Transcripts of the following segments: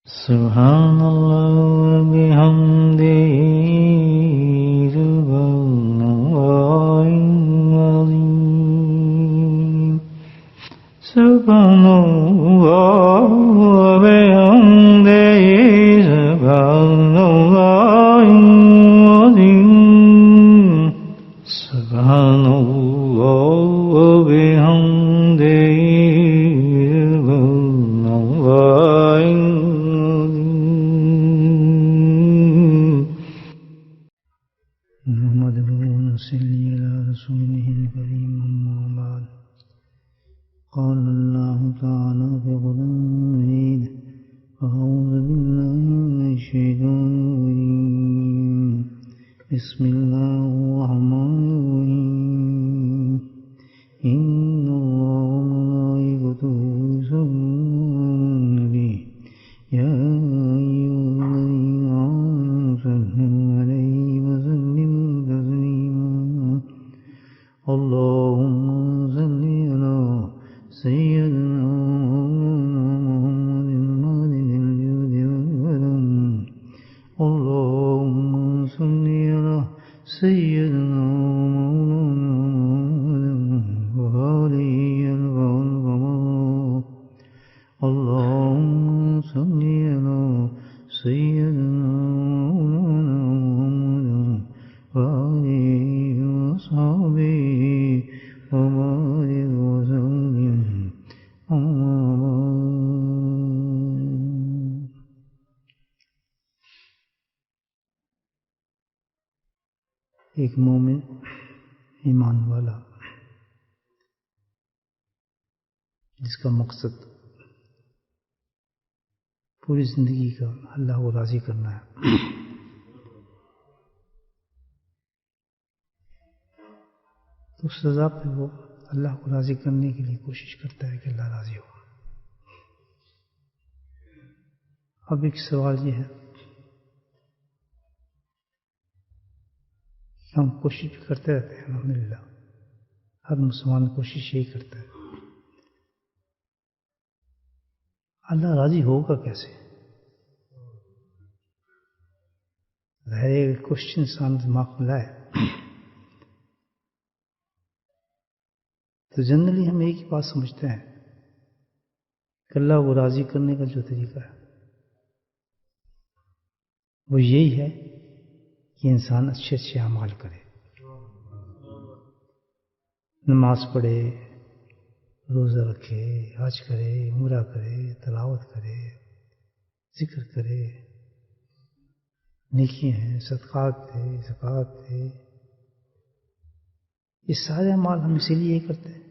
Subhanallah bihamdihi subhanallahil azim. Subhanallah bihamdihi subhanallahil azim. Subhanallah bihamdihi subhanallahil صلی علی رسوله الکریم اما بعد قال اللہ تعالی فی قرآن مجید اعوذ باللہ من الشیطان الرجیم بسم اللہ الرحمن الرحیم ان اللہ وملائکته یصلون علی النبی یا ایھا الذین آمنوا صلوا علیہ وسلموا تسلیما اللهم صل على سيدنا محمد مالك الجود والكرم اللهم صل على سيدنا مولانا وآله الكرام اللهم صل على سيدنا مولانا محمد وآله وصحبه وبارك وسلم أما بعد. ایک مومن ایمان والا جس کا مقصد پوری زندگی کا اللہ کو راضی کرنا ہے، تو اس سزا پہ وہ اللہ کو راضی کرنے کے لیے کوشش کرتا ہے کہ اللہ راضی ہو. اب ایک سوال یہ ہے کہ ہم کوشش بھی کرتے رہتے ہیں، الحمدللہ ہر مسلمان کوشش یہی کرتا ہے، اللہ راضی ہوگا کیسے؟ ظاہر ہے کوشش انسان دماغ میں لائے تو جنرلی ہم ایک ہی بات سمجھتے ہیں کہ اللہ کو راضی کرنے کا جو طریقہ ہے وہ یہی ہے کہ انسان اچھے اچھے اعمال کرے، نماز پڑھے، روزہ رکھے، حج کرے، عمرہ کرے، تلاوت کرے، ذکر کرے، نیکی ہیں، صدقات تھے، زکوٰۃ تھے، یہ سارے اعمال ہم اسی لیے کرتے ہیں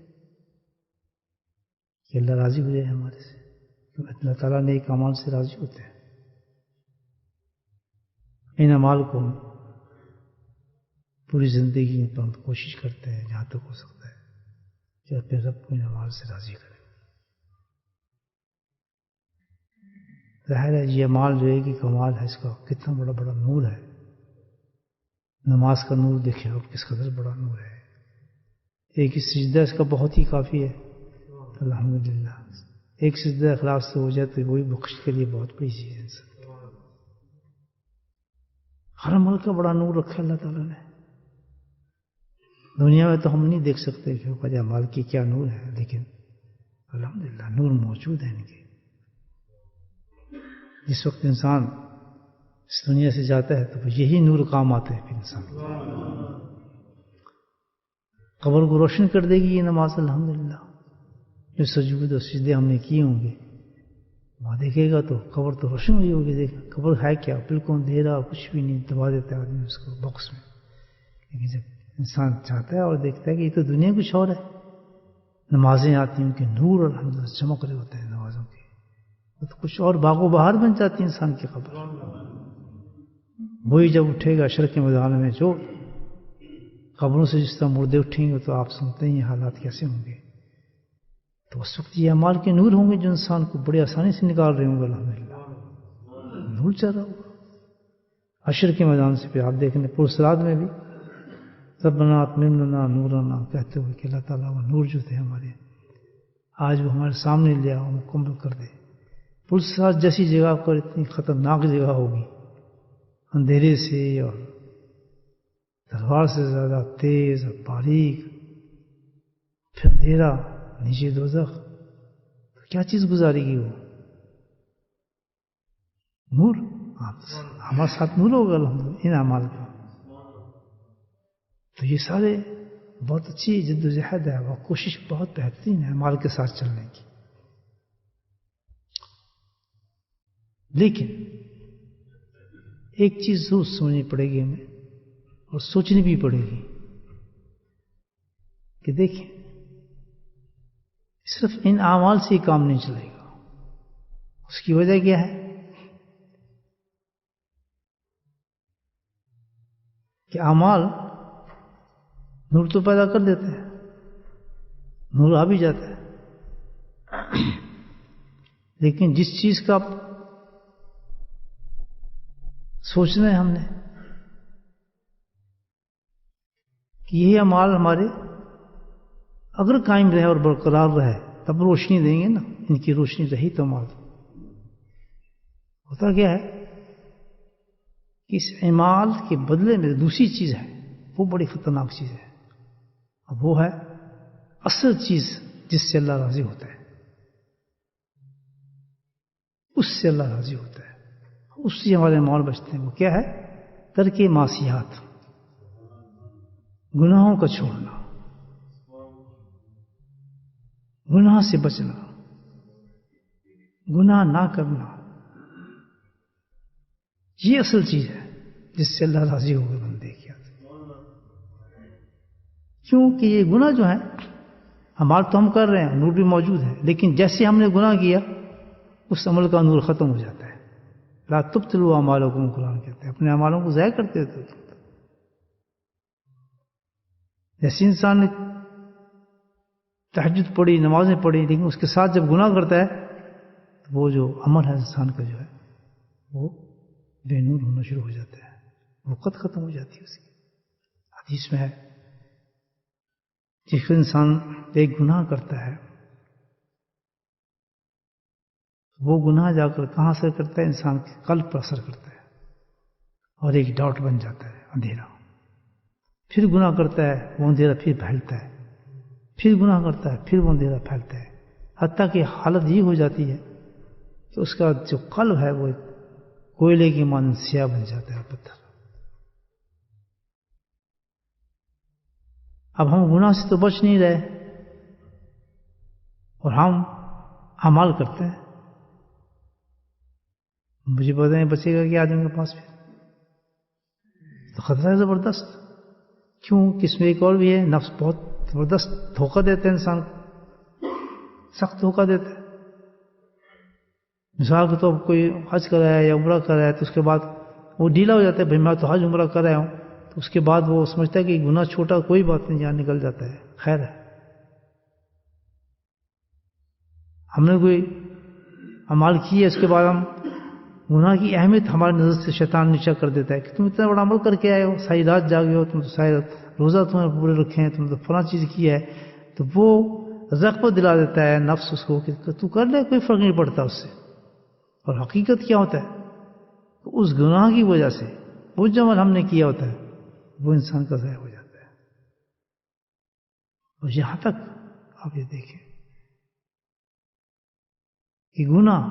کہ اللہ راضی ہو جائے ہمارے سے. تو اللہ تعالیٰ نے ایک اعمال سے راضی ہوتے ہیں. ان اعمال کو ہم پوری زندگی میں کوشش کرتے ہیں جہاں تک ہو سکتا ہے کہ اپنے رب کو ان اعمال سے راضی کریں. ظاہر ہے یہ اعمال جو ہے کہ کمال ہے، اس کا کتنا بڑا بڑا نور ہے. نماز کا نور دیکھیں آپ کس قدر بڑا نور ہے. ایک ہی سجدہ اس کا بہت ہی کافی ہے الحمدللہ. ایک سجدہ اخلاص سے ہو جائے تو وہی بخش کے لیے بہت بڑی چیز ہے. ہر عمل کا بڑا نور رکھا اللہ تعالیٰ نے. دنیا میں تو ہم نہیں دیکھ سکتے کہ وجہ مال کی کیا نور ہے، لیکن الحمدللہ نور موجود ہے ان کے. جس وقت انسان اس دنیا سے جاتا ہے تو یہی نور کام آتے ہیں پھر انسان. قبر کو روشن کر دے گی یہ نماز الحمدللہ. جو سجود و سجدے ہم نے کیے ہوں گے وہاں دیکھے گا تو قبر تو روشن ہوئی ہوگی. دیکھا قبر ہے کیا، بالکل اندھیرا، کچھ بھی نہیں، دبا دیتا ہے آدمی اس کو باکس میں. لیکن جب انسان چاہتا ہے اور دیکھتا ہے کہ یہ تو دنیا کچھ اور ہے، نمازیں آتی ہیں ان کے نور الحمدللہ چمک رہے ہوتے ہیں نمازوں کے، تو کچھ اور باغ و بہار بن جاتی ہے انسان کی قبر. وہی جب اٹھے گا عشر کے میدان میں، جو قبروں سے جس طرح مردے اٹھیں گے تو آپ سنتے ہیں یہ حالات کیسے ہوں گے. تو اس وقت یہ اعمال کے نور ہوں گے جو انسان کو بڑی آسانی سے نکال رہے ہوں گے الحمدللہ. نور چل رہا ہوگا عشر کے میدان سے. پھر آپ دیکھیں پرسرات میں بھی ربنا اتمم لنا نورنا کہتے ہوئے کہ اللہ تعالیٰ وہ نور جو تھے ہمارے آج وہ ہمارے سامنے لے آؤ، مکمل کر دے. پلسار جیسی جگہ پر اتنی خطرناک جگہ ہوگی، اندھیرے سے اور تلوار سے زیادہ تیز اور باریک، پھر اندھیرا، نیچے دوزخ، تو کیا چیز گزارے گی وہ؟ نور. ہمارے ساتھ نور ہوگا الحمدللہ ان اعمال کا. تو یہ سارے بہت اچھی جد و جہد ہے، وہ کوشش بہت بہترین ہے اعمال کے ساتھ چلنے کی. لیکن ایک چیز ضرور سمجھنی پڑے گی ہمیں، اور سوچنی بھی پڑے گی کہ دیکھیں صرف ان اعمال سے ہی کام نہیں چلے گا. اس کی وجہ کیا ہے کہ اعمال نور تو پیدا کر دیتے ہیں، نور آ بھی جاتا ہے، لیکن جس چیز کا سوچنا ہے ہم نے کہ یہ اعمال ہمارے اگر قائم رہے اور برقرار رہے تب روشنی دیں گے نا، ان کی روشنی رہی تو اعمال. ہوتا کیا ہے کہ اس اعمال کے بدلے میں دوسری چیز ہے، وہ بڑی خطرناک چیز ہے، اب وہ ہے اصل چیز جس سے اللہ راضی ہوتا ہے، اس سے اللہ راضی ہوتا ہے، اس سے ہمارے اعمال بچتے ہیں. وہ کیا ہے؟ ترک معصیات، گناہوں کا چھوڑنا، گناہ سے بچنا، گناہ نہ کرنا. یہ اصل چیز ہے جس سے اللہ راضی ہوگا بندے کی. کیونکہ یہ گناہ جو ہے ہمارا تو ہم کر رہے ہیں، نور بھی موجود ہے، لیکن جیسے ہم نے گناہ کیا اس عمل کا نور ختم ہو جاتا ہے. لا تبطلوا اعمالکم، قرآن کہتے ہیں اپنے اعمالوں کو ضائع کرتے تھے. جیسے انسان نے تہجد پڑھی، نمازیں پڑھی، لیکن اس کے ساتھ جب گناہ کرتا ہے تو وہ جو عمل ہے انسان کا جو ہے وہ بے نور ہونا شروع ہو جاتا ہے، وقت ختم ہو جاتی ہے اس کی. حدیث میں ہے جس انسان ایک گناہ کرتا ہے وہ گناہ جا کر کہاں اثر کرتا ہے؟ انسان کے قلب پر اثر کرتا ہے اور ایک ڈاٹ بن جاتا ہے، اندھیرا. پھر گناہ کرتا ہے وہ اندھیرا پھر پھیلتا ہے، پھر گناہ کرتا ہے پھر وہ اندھیرا پھیلتا ہے، حتیٰ کہ حالت یہ ہو جاتی ہے کہ اس کا جو قلب ہے وہ کوئلے کی مانند سیاہ بن جاتا ہے، پتھر. اب ہم گناہ سے تو بچ نہیں رہے اور ہم اعمال کرتے ہیں. مجھے پتہ نہیں بچے گا کہ آدمی کے پاس پھر تو خطرہ ہے زبردست. کیوں کہ اس میں ایک اور بھی ہے، نفس بہت زبردست دھوکہ دیتے ہیں انسان کو، سخت دھوکہ دیتے ہیں. مثال کے طور پر کوئی حج کر رہا ہے یا عمرہ کر رہا ہے تو اس کے بعد وہ ڈھیلا ہو جاتا ہے، بھائی میں تو حج عمرہ کر رہا ہوں، تو اس کے بعد وہ سمجھتا ہے کہ گناہ چھوٹا کوئی بات نہیں، جہاں نکل جاتا ہے، خیر ہے. ہم نے کوئی عمل کی ہے، اس کے بعد ہم گناہ کی اہمیت ہماری نظر سے شیطان نیچا کر دیتا ہے کہ تم اتنا بڑا عمل کر کے آئے ہو، ساری رات جاگے ہو، تم تو ساری روزہ تمہیں پورے رکھے ہیں، تم تو فلاں چیز کی ہے. تو وہ رغبت دلا دیتا ہے نفس اس کو کہ تو کر لے، کوئی فرق نہیں پڑتا اس سے. اور حقیقت کیا ہوتا ہے؟ اس گناہ کی وجہ سے وہ جو عمل ہم نے کیا ہوتا ہے وہ انسان کا ضائع ہو جاتا ہے. اور یہاں تک آپ یہ دیکھیں کہ گناہ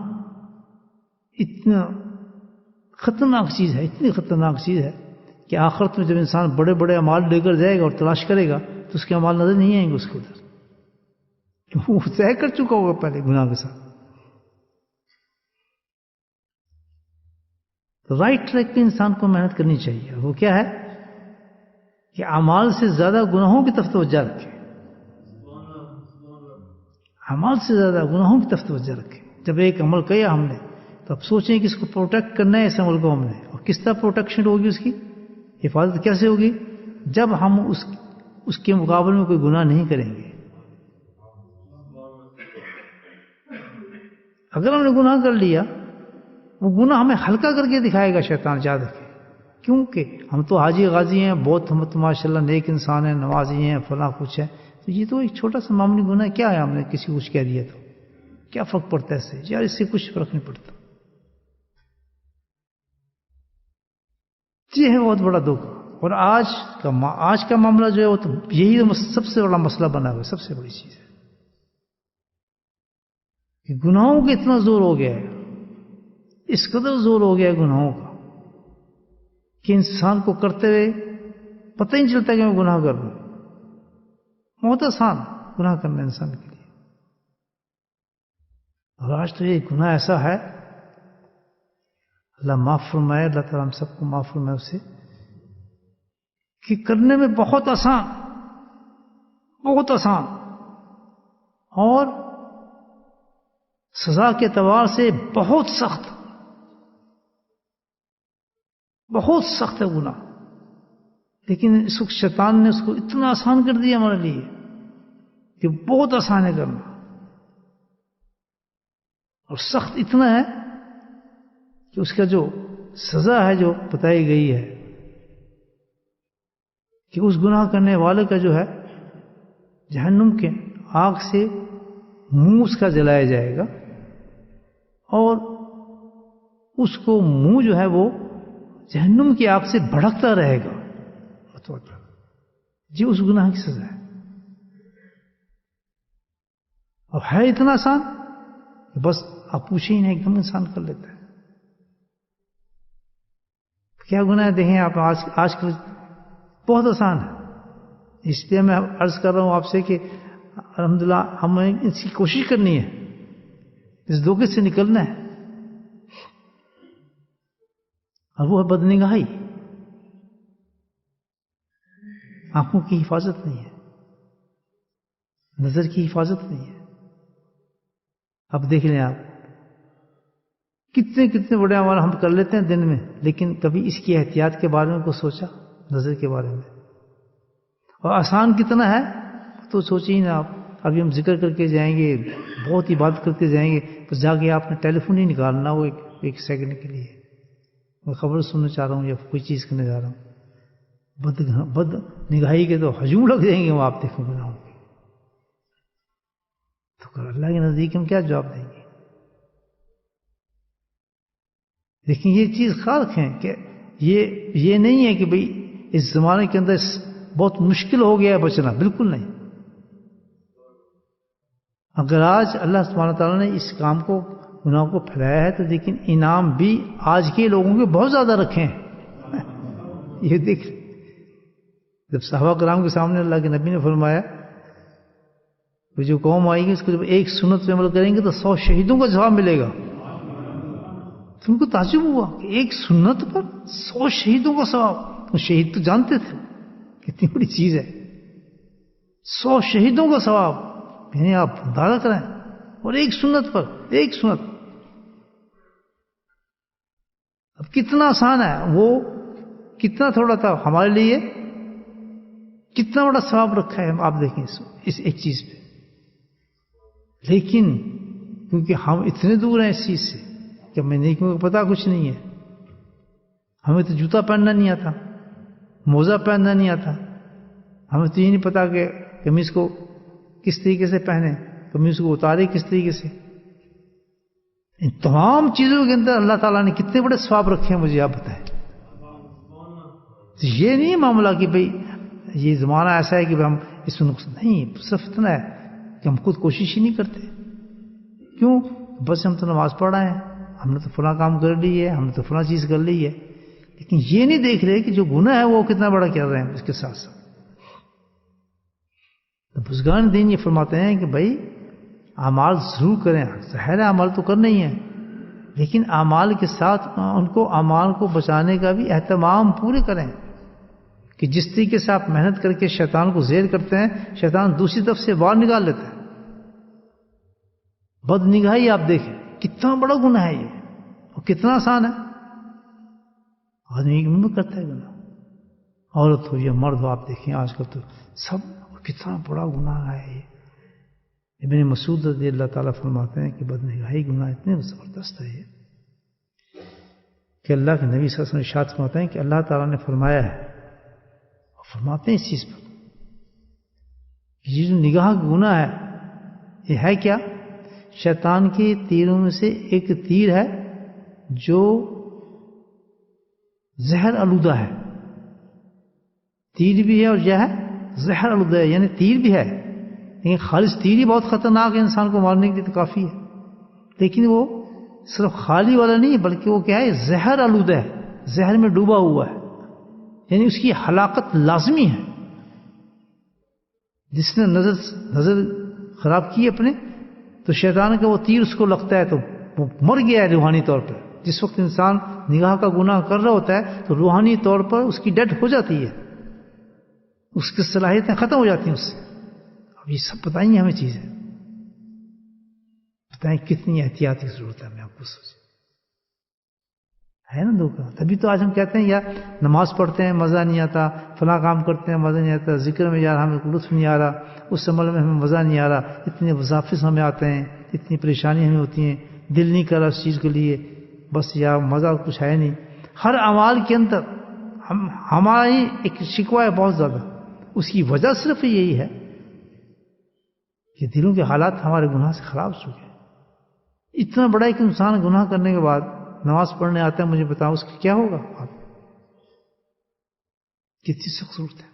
اتنا خطرناک چیز ہے، اتنی خطرناک چیز ہے کہ آخرت میں جب انسان بڑے بڑے اعمال لے کر جائے گا اور تلاش کرے گا تو اس کے اعمال نظر نہیں آئیں گے اس کو ادھر، کیوں وہ طے کر چکا ہوگا پہلے گناہ کے ساتھ. تو رائٹ ٹریک پہ انسان کو محنت کرنی چاہیے. وہ کیا ہے کہ اعمال سے زیادہ گناہوں کی طرف توجہ رکھے، اعمال سے زیادہ گناہوں کی طرف توجہ رکھے. جب ایک عمل کیا ہم نے تو اب سوچیں کہ اس کو پروٹیکٹ کرنا ہے، اس عمل کو ہم نے، اور کس طرح پروٹیکشن ہوگی، اس کی حفاظت کیسے ہوگی؟ جب ہم اس کے مقابلے میں کوئی گناہ نہیں کریں گے. اگر ہم نے گناہ کر لیا، وہ گناہ ہمیں ہلکا کر کے دکھائے گا شیطان، یاد رکھے. کیونکہ ہم تو حاجی غازی ہیں، بہت ہم تو ماشاء اللہ نیک انسان ہیں، نمازی ہیں، فلاں کچھ ہے، تو یہ تو ایک چھوٹا سا معمولی گناہ، کیا ہے ہم نے کسی کو کچھ کہہ دیا تو کیا فرق پڑتا ہے اس سے؟ یار اس سے کچھ فرق نہیں پڑتا. یہ ہے بہت بڑا دکھ. اور آج کا معاملہ جو ہے وہ تو یہی تو سب سے بڑا مسئلہ بنا ہوا ہے، سب سے بڑی چیز ہے کہ گناہوں کا اتنا زور ہو گیا ہے، اس قدر زور ہو گیا ہے گناہوں کا کہ انسان کو کرتے ہوئے پتہ ہی نہیں چلتا کہ میں گناہ کر رہا ہوں. بہت آسان گناہ کرنا انسان کے لیے. اور آج تو یہ گناہ ایسا ہے، اللہ معاف فرمائے، اللہ تعالیٰ ہم سب کو معاف فرمائے اسے، کہ کرنے میں بہت آسان، بہت آسان، اور سزا کے اعتبار سے بہت سخت، بہت سخت ہے گناہ. لیکن اس وقت شیطان نے اس کو اتنا آسان کر دیا ہمارے لیے کہ بہت آسان ہے کرنا، اور سخت اتنا ہے کہ اس کا جو سزا ہے جو بتائی گئی ہے کہ اس گناہ کرنے والے کا جو ہے جہنم کے آگ سے منہ اس کا جلایا جائے گا، اور اس کو منہ جو ہے وہ جہنم کی آگ سے بھڑکتا رہے گا. جی اس گناہ کی سزا ہے. اب ہے اتنا آسان کہ بس آپ پوچھیں ہی نہیں، ایک دم انسان کر لیتا ہے. کیا گناہ ہے دیکھیں آپ آج کل بہت آسان ہے. اس لیے میں عرض کر رہا ہوں آپ سے کہ الحمدللہ ہمیں اس کی کوشش کرنی ہے، اس دھوکے سے نکلنا ہے. اور وہ ہے بدنگاہی. آنکھوں کی حفاظت نہیں ہے، نظر کی حفاظت نہیں ہے. اب دیکھ لیں آپ کتنے بڑے اعمال ہم کر لیتے ہیں دن میں، لیکن کبھی اس کی احتیاط کے بارے میں کو سوچا، نظر کے بارے میں. اور آسان کتنا ہے تو سوچیں ہی نا آپ. ابھی ہم ذکر کر کے جائیں گے، بہت ہی بات کرتے جائیں گے، تو جا کے آپ نے ٹیلی فون ہی نکالنا وہ ایک سیکنڈ کے لیے. میں خبر سننا چاہ رہا ہوں یا کوئی چیز کرنے جا رہا ہوں، بد نگاہی کے تو ہجوم لگ جائیں گے وہ آپ دیکھو گناہوں کے. تو اللہ کے نزدیک ہم کیا جواب دیں گے؟ لیکن یہ چیز خیال رکھیں کہ یہ نہیں ہے کہ بھئی اس زمانے کے اندر بہت مشکل ہو گیا ہے بچنا، بالکل نہیں. اگر آج اللہ سبحانہ تعالیٰ نے اس کام کو، گناہوں کو پھیلایا ہے، تو لیکن انعام بھی آج کے لوگوں کے بہت زیادہ رکھے ہیں. یہ دیکھ، جب صحابہ کرام کے سامنے اللہ کے نبی نے فرمایا وہ جو قوم آئے گی اس کو جب ایک سنت پہ عمل کریں گے تو 100 شہیدوں کا جواب ملے گا. تم کو تعجب ہوا کہ ایک سنت پر 100 شہیدوں کا ثواب. شہید تو جانتے تھے کتنی بڑی چیز ہے، 100 شہیدوں کا ثواب، یعنی آپ اندازہ کریں. اور ایک سنت پر، ایک سنت. اب کتنا آسان ہے، وہ کتنا تھوڑا تھا ہمارے لیے، کتنا بڑا ثواب رکھا ہے آپ دیکھیں اس ایک چیز پہ. لیکن کیونکہ ہم اتنے دور ہیں اس چیز سے کہ ہمیں نیکیوں کا پتہ کچھ نہیں ہے. ہمیں تو جوتا پہننا نہیں آتا، موزہ پہننا نہیں آتا، ہمیں تو یہ نہیں پتا کہ قمیص کو کس طریقے سے پہنے، قمیص کو اتارے کس طریقے سے. ان تمام چیزوں کے اندر اللہ تعالیٰ نے کتنے بڑے ثواب رکھے ہیں مجھے آپ بتائیں. یہ نہیں معاملہ کہ بھئی یہ زمانہ ایسا ہے کہ ہم اس میں نقصان نہیں، صرف اتنا ہے کہ ہم خود کوشش ہی نہیں کرتے. کیوں؟ بس ہم تو نماز پڑھ رہے ہیں، ہم نے تو فلاں کام کر لی ہے، ہم نے تو فلاں چیز کر لی ہے، لیکن یہ نہیں دیکھ رہے کہ جو گناہ ہے وہ کتنا بڑا کر رہے ہیں اس کے ساتھ ساتھ. تو بزرگان دین یہ فرماتے ہیں کہ بھائی اعمال ضرور کریں، ظاہر ہے اعمال تو کرنا ہی ہے، لیکن اعمال کے ساتھ ان کو اعمال کو بچانے کا بھی اہتمام پورے کریں. کہ جس طریقے سے آپ محنت کر کے شیطان کو زیر کرتے ہیں، شیطان دوسری طرف سے باہر نکال لیتا ہے. بد نگاہی آپ دیکھیں کتنا بڑا گناہ ہے یہ، اور کتنا آسان ہے. آدمی میں کرتا ہے گناہ، عورت ہو یا مرد ہو. آپ دیکھیں آج کل تو سب کتنا بڑا گناہ ہے یہ. ابن مسعود رضی اللہ تعالیٰ فرماتے ہیں کہ بد نگاہی گناہ اتنے زبردست ہے یہ کہ اللہ کے نبی صلی اللہ علیہ وسلم ارشاد فرماتے ہیں کہ اللہ تعالیٰ نے فرمایا ہے، اور فرماتے ہیں اس چیز پر کہ یہ جو نگاہ کا گناہ ہے یہ ہے کیا؟ شیطان کے تیروں میں سے ایک تیر ہے جو زہر آلودہ ہے. تیر بھی ہے اور یہ ہے زہر آلودہ ہے، یعنی تیر بھی ہے لیکن خالص تیر ہی بہت خطرناک ہے، انسان کو مارنے کے لیے تو کافی ہے. لیکن وہ صرف خالی والا نہیں بلکہ وہ کیا ہے، زہر آلودہ ہے، زہر میں ڈوبا ہوا ہے، یعنی اس کی ہلاکت لازمی ہے. جس نے نظر خراب کی اپنے تو شیطان کا وہ تیر اس کو لگتا ہے تو وہ مر گیا ہے روحانی طور پر. جس وقت انسان نگاہ کا گناہ کر رہا ہوتا ہے تو روحانی طور پر اس کی ڈیتھ ہو جاتی ہے، اس کی صلاحیتیں ختم ہو جاتی ہیں اس سے. اب یہ سب بتائیں ہمیں چیزیں، بتائیں کتنی احتیاط کی ضرورت ہے. ہمیں آپ کو سوچیں ہے نا دھوکہ. تبھی تو آج ہم کہتے ہیں یار نماز پڑھتے ہیں مزہ نہیں آتا، فلاں کام کرتے ہیں مزہ نہیں آتا، ذکر میں یار ہمیں لطف نہیں آ رہا، اس عمل میں ہمیں مزہ نہیں آ رہا، اتنے وظائف ہمیں آتے ہیں، اتنی پریشانی ہمیں ہوتی ہیں، دل نہیں کر رہا اس چیز کے لیے، بس یار مزہ کچھ ہے نہیں. ہر اعمال کے اندر ہماری ایک شکوہ ہے بہت زیادہ. اس کی وجہ صرف یہی ہے کہ دلوں کے حالات ہمارے گناہ سے خراب ہو چکے ہیں. اتنا بڑا ایک انسان گناہ کرنے کے بعد نماز پڑھنے آتا ہے، مجھے بتاؤ اس کا کیا ہوگا؟ آپ کتنی سخت ضرورت ہے.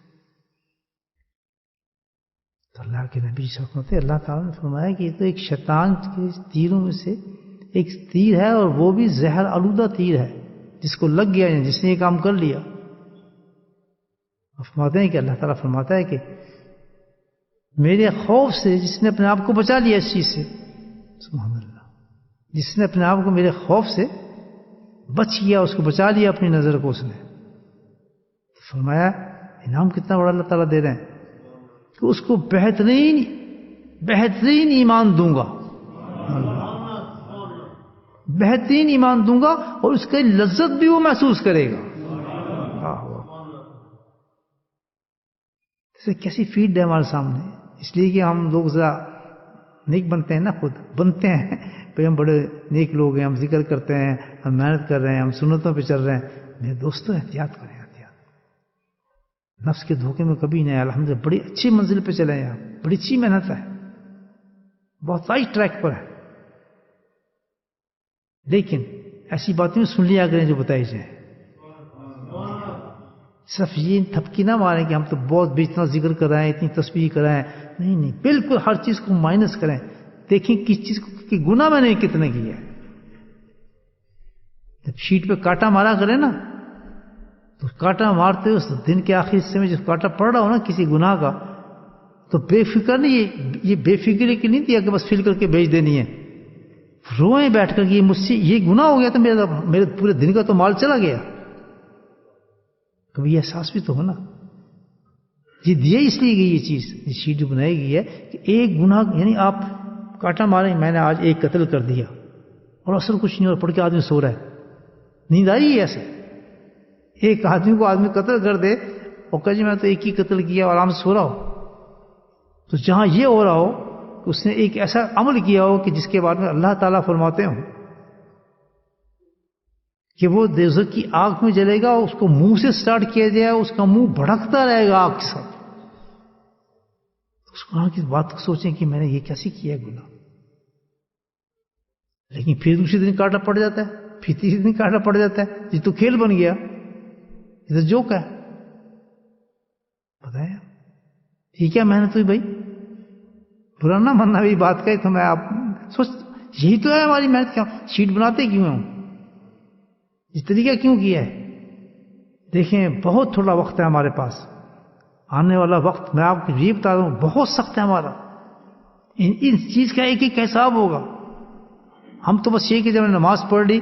تو اللہ کے نبی صلی اللہ علیہ وسلم اللہ تعالیٰ نے فرمایا کہ یہ تو ایک شیطان کے تیروں میں سے ایک تیر ہے، اور وہ بھی زہر آلودہ تیر ہے، جس کو لگ گیا یا جس نے یہ کام کر لیا. فرماتے ہیں کہ اللہ تعالیٰ فرماتا ہے کہ میرے خوف سے جس نے اپنے آپ کو بچا لیا اس چیز سے، سبحان اللہ، جس نے اپنے آپ کو میرے خوف سے بچ گیا، اس کو بچا لیا اپنی نظر کو، اس نے فرمایا انعام کتنا بڑا اللہ تعالیٰ دے رہے ہیں کہ اس کو بہترین ایمان دوں گا، بہترین ایمان دوں گا، اور اس کی لذت بھی وہ محسوس کرے گا. کیسی فیڈ ہے ہمارے سامنے. اس لیے کہ ہم لوگ ذرا نیک بنتے ہیں نا، خود بنتے ہیں بھئی ہم بڑے نیک لوگ ہیں، ہم ذکر کرتے ہیں، ہم محنت کر رہے ہیں، ہم سنتوں پہ چل رہے ہیں. میرے دوستوں احتیاط کریں، احتیاط. نفس کے دھوکے میں کبھی نہیں. الحمدللہ بڑی اچھی منزل پہ چلے ہیں آپ، بڑی اچھی محنت ہے، بہت رائٹ ٹریک پر ہے. لیکن ایسی باتیں سن لیا کریں جو بتائی جائیں. صرف یہ تھپکی نہ ماریں کہ ہم تو بہت بھی اتنا ذکر کر رہے ہیں، اتنی تسبیح کر رہے ہیں. نہیں نہیں، بالکل ہر چیز کو مائنس کریں. دیکھیں کس چیز کو کہ گناہ میں نے کتنے کیا ہے. جب شیٹ پہ کاٹا مارا کرے نا، تو کاٹا مارتے اس دن کے آخری حصے میں جب کاٹا پڑ رہا ہو نا کسی گناہ کا، تو بے فکر نہیں، یہ بے فکری کی نہیں دیا کہ بس فل کر کے بھیج دینی ہے. روئیں بیٹھ کر کہ یہ مجھ سے یہ گناہ ہو گیا تو میرے پورے دن کا تو مال چلا گیا. کبھی یہ احساس بھی تو ہو نا. یہ دیا اس لیے گئی یہ چیز، یہ شیٹ جو بنائی گئی ہے کہ ایک گناہ، یعنی آپ کاٹا ماریں، میں نے آج ایک قتل کر دیا اور اثر کچھ نہیں، اور پڑھ کے آدمی سو رہا ہے. نیند آئی ہے ایسے؟ ایک آدمی کو آدمی قتل کر دے اور کہ جی میں تو ایک ہی قتل کیا اور آرام سے سو رہا ہو. تو جہاں یہ ہو رہا ہو کہ اس نے ایک ایسا عمل کیا ہو کہ جس کے بارے میں اللہ تعالیٰ فرماتے ہوں کہ وہ دوزخ کی آگ میں جلے گا، اس کو منہ سے سٹارٹ کیا جائے، اس کا منہ بھڑکتا رہے گا آگ کے ساتھ. اس گناہ کی بات کو سوچیں کہ میں نے یہ کیسے کیا ہے گناہ. لیکن پھر دوسرے دن کاٹا پڑ جاتا ہے، پھر تیسرے دن کاٹا پڑ جاتا ہے. یہ تو کھیل بن گیا، یہ تو جوک ہے. بتائیں یہ کیا محنت ہوئی بھائی؟ برا نہ ماننا بھی بات کا تو میں آپ سوچ، یہی تو ہے ہماری محنت. کیا شیٹ بناتے کیوں ہیں؟ یہ طریقہ کیوں کیا ہے؟ دیکھیں بہت تھوڑا وقت ہے ہمارے پاس. آنے والا وقت میں آپ کو یہ بتا رہا ہوں بہت سخت ہے ہمارا. ان چیز کا ایک ایک حساب ہوگا. ہم تو بس یہ کہ جب نماز پڑھ لی،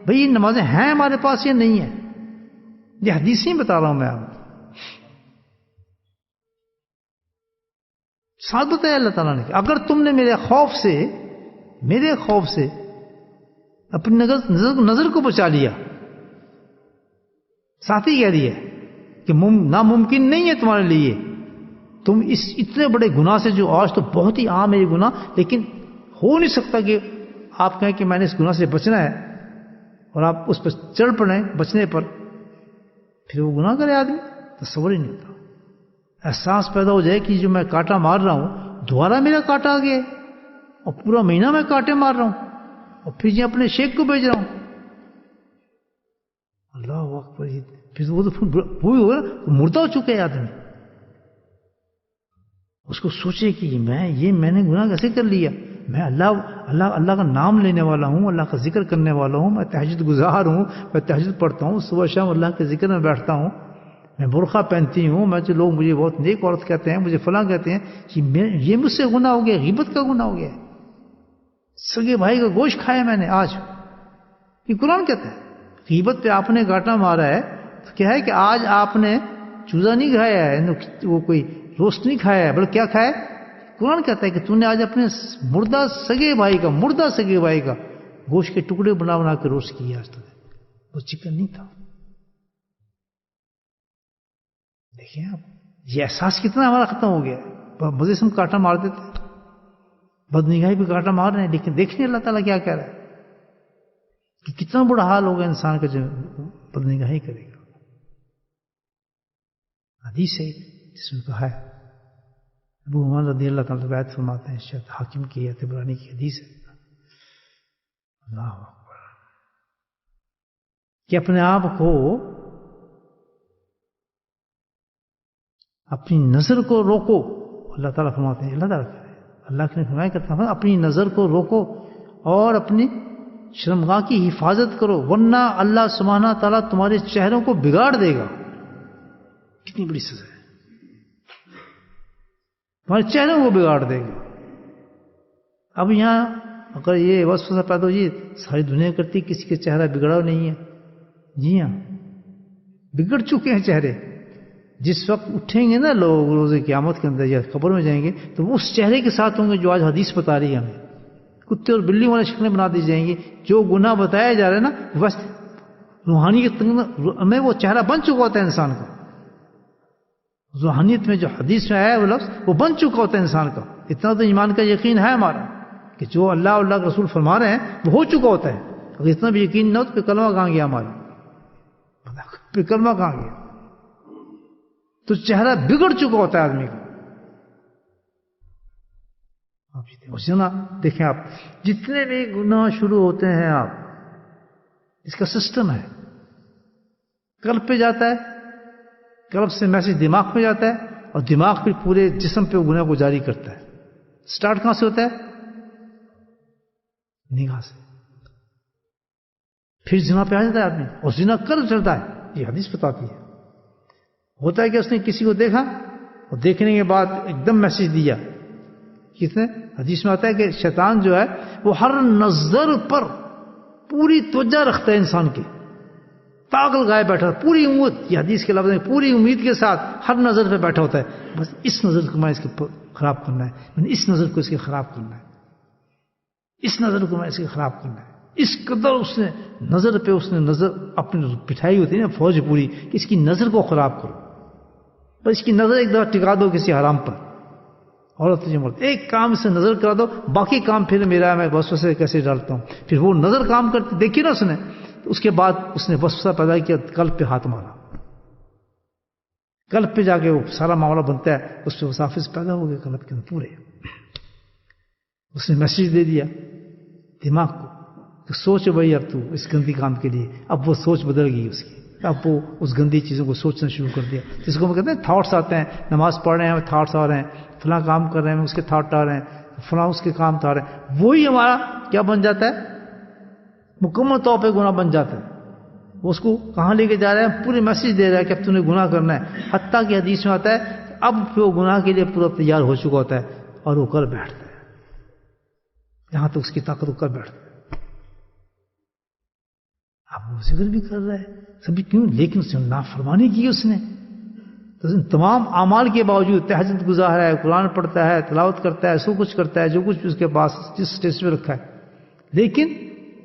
بھئی یہ نمازیں ہیں ہمارے پاس یا نہیں ہیں؟ یہ حدیث نہیں بتا رہا ہوں میں آپ. ساتھ بتایا اللہ تعالیٰ نے کہ اگر تم نے میرے خوف سے اپنی نظر کو بچا لیا، ساتھ ہی کہہ دیا کہ ناممکن نہیں ہے تمہارے لیے تم اس اتنے بڑے گناہ سے، جو آج تو بہت ہی عام ہے یہ گناہ، لیکن ہو نہیں سکتا کہ آپ کہیں کہ میں نے اس گناہ سے بچنا ہے اور آپ اس پر چڑھ پڑیں بچنے پر، پھر وہ گناہ کرے آدمی. تصور ہی نہیں ہوتا. احساس پیدا ہو جائے کہ جو میں کاٹا مار رہا ہوں دوبارہ میرا کاٹا آ گیا، اور پورا مہینہ میں کانٹے مار رہا ہوں اور پھر یہ اپنے شیخ کو بھیج رہا ہوں. اللہ اکبر. پھر وہ تو وہی ہوگا مردہ ہو چکے آدمی. اس کو سوچے کہ میں نے گناہ کیسے کر لیا. میں اللہ کا نام لینے والا ہوں, اللہ کا ذکر کرنے والا ہوں, میں تہجد گزار ہوں, میں تہجد پڑھتا ہوں, صبح شام اللہ کے ذکر میں بیٹھتا ہوں, میں برقع پہنتی ہوں, میں جو لوگ مجھے بہت نیک عورت کہتے ہیں, مجھے فلاں کہتے ہیں, یہ مجھ سے گناہ ہو گیا, غیبت کا گناہ ہو گیا. سگے بھائی کا گوشت کھایا میں نے آج. یہ قرآن کہتا ہے غیبت پہ آپ نے گاٹا مارا ہے تو کیا ہے کہ آج آپ نے چوزا نہیں کھایا ہے, وہ کوئی روسٹ نہیں کھایا ہے, بلکہ کیا کھایا ہے. قرآن کہتا ہے کہ تو نے آج اپنے مردہ سگے بھائی کا گوشت کے ٹکڑے بنا بنا کے روسٹ کیا. آج تو وہ چکن نہیں تھا. دیکھیں آپ یہ احساس کتنا ہمارا ختم ہو گیا. مزے سے ہم کاٹا مار دیتے, بدنگاہی پہ کاٹا مار رہے ہیں, لیکن دیکھیں اللہ تعالیٰ کیا کہہ رہا ہے کہ کتنا بڑا حال ہوگا انسان کا جو بدنگاہی کرے گا. حدیث ہے جس میں کہا ہے, ابو عمر رضی اللہ تعالیٰ روایت فرماتے ہیں, شاید حاکم کی یا طبرانی کی حدیث ہے, اللہ اکبر, کہ اپنے آپ کو اپنی نظر کو روکو. اللہ تعالیٰ فرماتے ہیں, اللہ نے فرمایا کرتا ہے اپنی نظر کو روکو اور اپنی شرمگاہ کی حفاظت کرو, ورنہ اللہ سبحانہ تعالیٰ تمہارے چہروں کو بگاڑ دے گا. کتنی بڑی سزا ہے, تمہارے چہروں کو بگاڑ دے گا. اب یہاں اگر یہ وسوسہ پیدا ہو جی ساری دنیا کرتی کسی کے چہرہ بگڑا نہیں ہے. جی ہاں بگڑ چکے ہیں چہرے. جس وقت اٹھیں گے نا لوگ روز قیامت کے اندر یا قبر میں جائیں گے تو وہ اس چہرے کے ساتھ ہوں گے جو آج حدیث بتا رہی ہے ہمیں. کتے اور بلی والی شکلیں بنا دی جائیں گی. جو گناہ بتایا جا رہا ہے نا بس روحانیت میں وہ چہرہ بن چکا ہوتا ہے انسان کا. روحانیت میں جو حدیث میں آیا وہ لفظ وہ بن چکا ہوتا ہے انسان کا. اتنا تو ایمان کا یقین ہے ہمارا کہ جو اللہ کے رسول فرما رہے ہیں وہ ہو چکا ہوتا ہے. اگر اتنا بھی یقین نہ ہو تو پھر کلمہ کہاں گیا ہمارا, پھر کلمہ کہاں گیا. تو چہرہ بگڑ چکا ہوتا ہے آدمی کا. دیکھیں آپ جتنے بھی گناہ شروع ہوتے ہیں آپ اس کا سسٹم ہے. قلب پہ جاتا ہے, قلب سے میسج دماغ پہ جاتا ہے اور دماغ پھر پورے جسم پہ گناہ کو جاری کرتا ہے. سٹارٹ کہاں سے ہوتا ہے؟ نگاہ سے. پھر زنا پہ آ جاتا ہے آدمی اور زنا کر چلتا ہے. یہ حدیث بتاتی ہے. ہوتا ہے کہ اس نے کسی کو دیکھا اور دیکھنے کے بعد ایک دم میسج دیا. کس نے؟ حدیث میں آتا ہے کہ شیطان جو ہے وہ ہر نظر پر پوری توجہ رکھتا ہے انسان کی, پاگل لگائے بیٹھا پوری امید. یہ حدیث کے لفظ میں پوری امید کے ساتھ ہر نظر پہ بیٹھا ہوتا ہے. بس اس نظر کو میں اس کے خراب کرنا ہے, میں نے اس نظر کو اس کے خراب کرنا ہے, اس نظر کو میں اس کے خراب کرنا ہے. اس قدر اس نے نظر پہ اس نے نظر اپنی بٹھائی ہوتی ہے نا فوج پوری کہ اس کی نظر کو خراب کرو. بس اس کی نظر ایک دفعہ ٹکا دو کسی حرام پر, عورت تجھے مرد ایک کام سے نظر کرا دو, باقی کام پھر میرا میں وسوسے کیسے ڈالتا ہوں. پھر وہ نظر کام کرتی دیکھی نا اس نے, تو اس کے بعد اس نے وسوسہ پیدا کیا, قلب پہ ہاتھ مارا. قلب پہ جا کے وہ سارا معاملہ بنتا ہے. اس پہ وساوس پیدا ہو گئے قلب کے اندر پورے. اس نے میسج دے دیا دماغ کو کہ سوچ بھائی اب تو اس گندی کام کے لیے. اب وہ سوچ بدل گئی اس کی, اب وہ اس گندی چیزوں کو سوچنا شروع کر دیا. جس کو ہم کہتے ہیں تھاٹس آتے ہیں, نماز پڑھ رہے ہیں تھاٹس آ رہے ہیں, فلاں کام کر رہے ہیں اس کے تھاٹ آ رہے ہیں, فلاں اس کے کام آ رہے ہیں. وہی ہمارا کیا بن جاتا ہے, مکمل طور پہ گناہ بن جاتا ہے. وہ اس کو کہاں لے کے جا رہا ہے, پورے میسج دے رہا ہے کہ اب تم نے گناہ کرنا ہے. حتیٰ کہ حدیث میں آتا ہے اب وہ گناہ کے لیے پورا تیار ہو چکا ہوتا ہے اور وہ کر بیٹھتا ہے. یہاں تک اس کی طاقت وہ کر بیٹھتا ہے. اب وہ ذکر بھی کر رہا ہے سبھی کیوں, لیکن اس نے نافرمانی کی. اس نے تمام اعمال کے باوجود تہجد گزار ہے, قرآن پڑھتا ہے, تلاوت کرتا ہے, سب کچھ کرتا ہے, جو کچھ بھی اس کے پاس جس اسٹیج پہ رکھا ہے, لیکن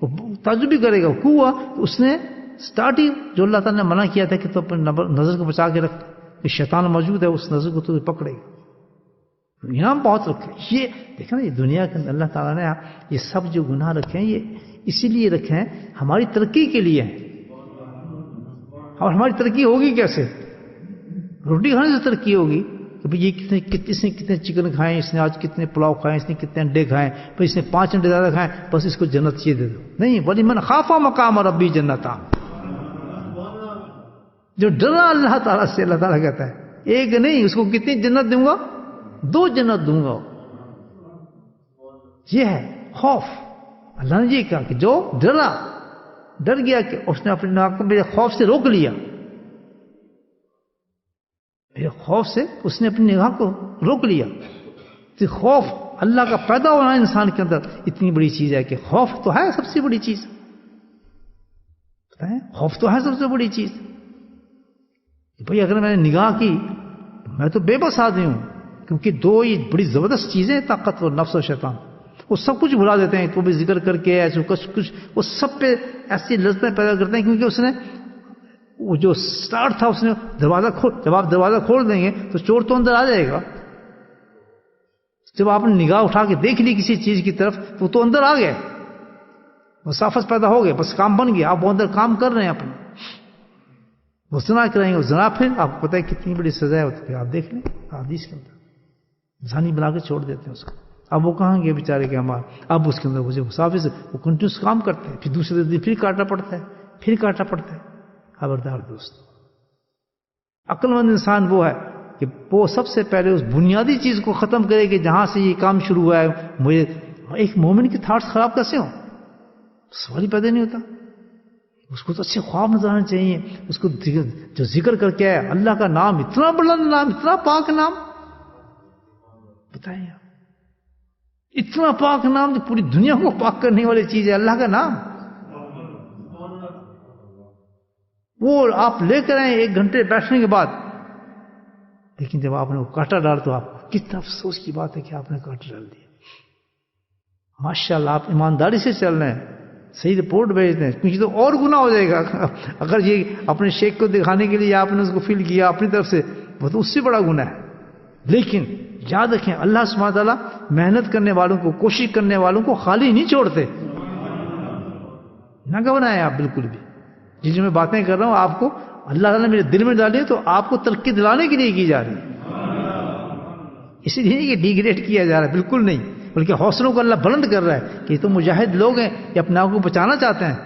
وہ تعجب بھی کرے گا. کیوں ہوا؟ اس نے سٹارٹ ہی جو اللہ تعالیٰ نے منع کیا تھا کہ تو اپنے نظر کو بچا کے رکھ, کہ شیطان موجود ہے اس نظر کو تو پکڑے گا. انعام بہت رکھے. یہ دیکھیں نا, یہ دنیا کے اندر اللہ تعالیٰ نے یہ سب جو گناہ رکھے ہیں یہ اسی لیے رکھے ہیں ہماری ترقی کے لیے ہیں. اور ہماری ترقی ہوگی کیسے؟ روٹی کھانے سے ترقی ہوگی, کہ بھئی اس نے کتنے چکن کھائے، اس نے آج کتنے پلاؤ کھائے، اس نے کتنے انڈے کھائے، بھئی اس نے 5 انڈے زیادہ کھائے، بس اس کو جنت چاہیے دے دو. نہیں، وَلِمَنْ خَافَ مَقَامَ رَبِّهِ جَنَّتَانِ، جو ڈرا اللہ تعالیٰ سے، اللہ تعالیٰ کہتا ہے ایک نہیں، اس کو کتنی جنت دوں گا؟ 2 جنت دوں گا. یہ ہے خوف. اللہ نے یہ کہا کہ جو ڈر گیا کہ اس نے اپنے ناک کو میرے خوف سے روک لیا، میرے خوف سے اس نے اپنی نگاہ کو روک لیا. تو خوف اللہ کا پیدا ہونا انسان کے اندر اتنی بڑی چیز ہے کہ خوف تو ہے سب سے بڑی چیز. خوف تو ہے سب سے بڑی چیز. بھئی اگر میں نے نگاہ کی تو میں تو بے بس آدمی ہوں، کیونکہ 2 یہ بڑی زبردست چیزیں ہیں، طاقت اور نفس و شیطان. وہ سب کچھ بھلا دیتے ہیں، تو بھی ذکر کر کے ایسے کچھ وہ سب پہ ایسی لذتیں پیدا کرتے ہیں، کیونکہ اس نے وہ جو سٹارٹ تھا، اس نے جب آپ دروازہ کھول دیں گے تو چور تو اندر آ جائے گا. جب آپ نے نگاہ اٹھا کے دیکھ لی کسی چیز کی طرف تو وہ تو اندر آ گئے، مسافت پیدا ہو گئے، بس کام بن گیا. آپ وہ اندر کام کر رہے ہیں اپنے، وہ زنا کریں گے، زنا پھر آپ کو پتہ ہے کتنی بڑی سزا ہے. آپ دیکھ لیں حدیث کے اندر زانی بنا کے چھوڑ دیتے ہیں اس کو. اب وہ کہاں گے بیچارے کے ہمارے، اب اس کے اندر مجھے مسافر سے وہ کنٹینیوس کام کرتے ہیں، پھر دوسرے دن پھر کاٹنا پڑتا ہے. خبردار دوست، عقل مند انسان وہ ہے کہ وہ سب سے پہلے اس بنیادی چیز کو ختم کرے کہ جہاں سے یہ کام شروع ہوا ہے. مجھے ایک مومن کے تھاٹس خراب کیسے ہوں؟ سوال ہی پیدا نہیں ہوتا. اس کو تو اچھے خواب نظر آنے چاہیے. اس کو جو ذکر کر کے آیا اللہ کا نام، اتنا بلند نام، اتنا پاک نام، بتائیں آپ، اتنا پاک نام جو پوری دنیا کو پاک کرنے والی چیز ہے اللہ کا نام. وہ آپ لے کر آئیں 1 گھنٹے بیٹھنے کے بعد، لیکن جب آپ نے وہ کاٹا ڈال تو آپ کو کتنا افسوس کی بات ہے کہ آپ نے کاٹا ڈال دیا. ماشاءاللہ آپ ایمانداری سے چل رہے ہیں، صحیح رپورٹ بھیج دیں، کیونکہ تو اور گناہ ہو جائے گا. اگر یہ اپنے شیخ کو دکھانے کے لیے آپ نے اس کو فیل کیا اپنی طرف سے، وہ تو اس سے بڑا گناہ ہے. لیکن یاد رکھیں اللہ سبحانہ تعالیٰ محنت کرنے والوں کو، کوشش کرنے والوں کو خالی نہیں چھوڑتے. نہ گھبرائیں آپ بالکل بھی. جن جو میں باتیں کر رہا ہوں آپ کو اللہ تعالیٰ نے میرے دل میں ڈالی ہے تو آپ کو ترقی دلانے کے لیے کی جا رہی ہے، اسی لیے نہیں کہ ڈیگریڈ کیا جا رہا ہے، بالکل نہیں، بلکہ حوصلوں کو اللہ بلند کر رہا ہے کہ یہ تو مجاہد لوگ ہیں، یہ اپنے آپ کو بچانا چاہتے ہیں.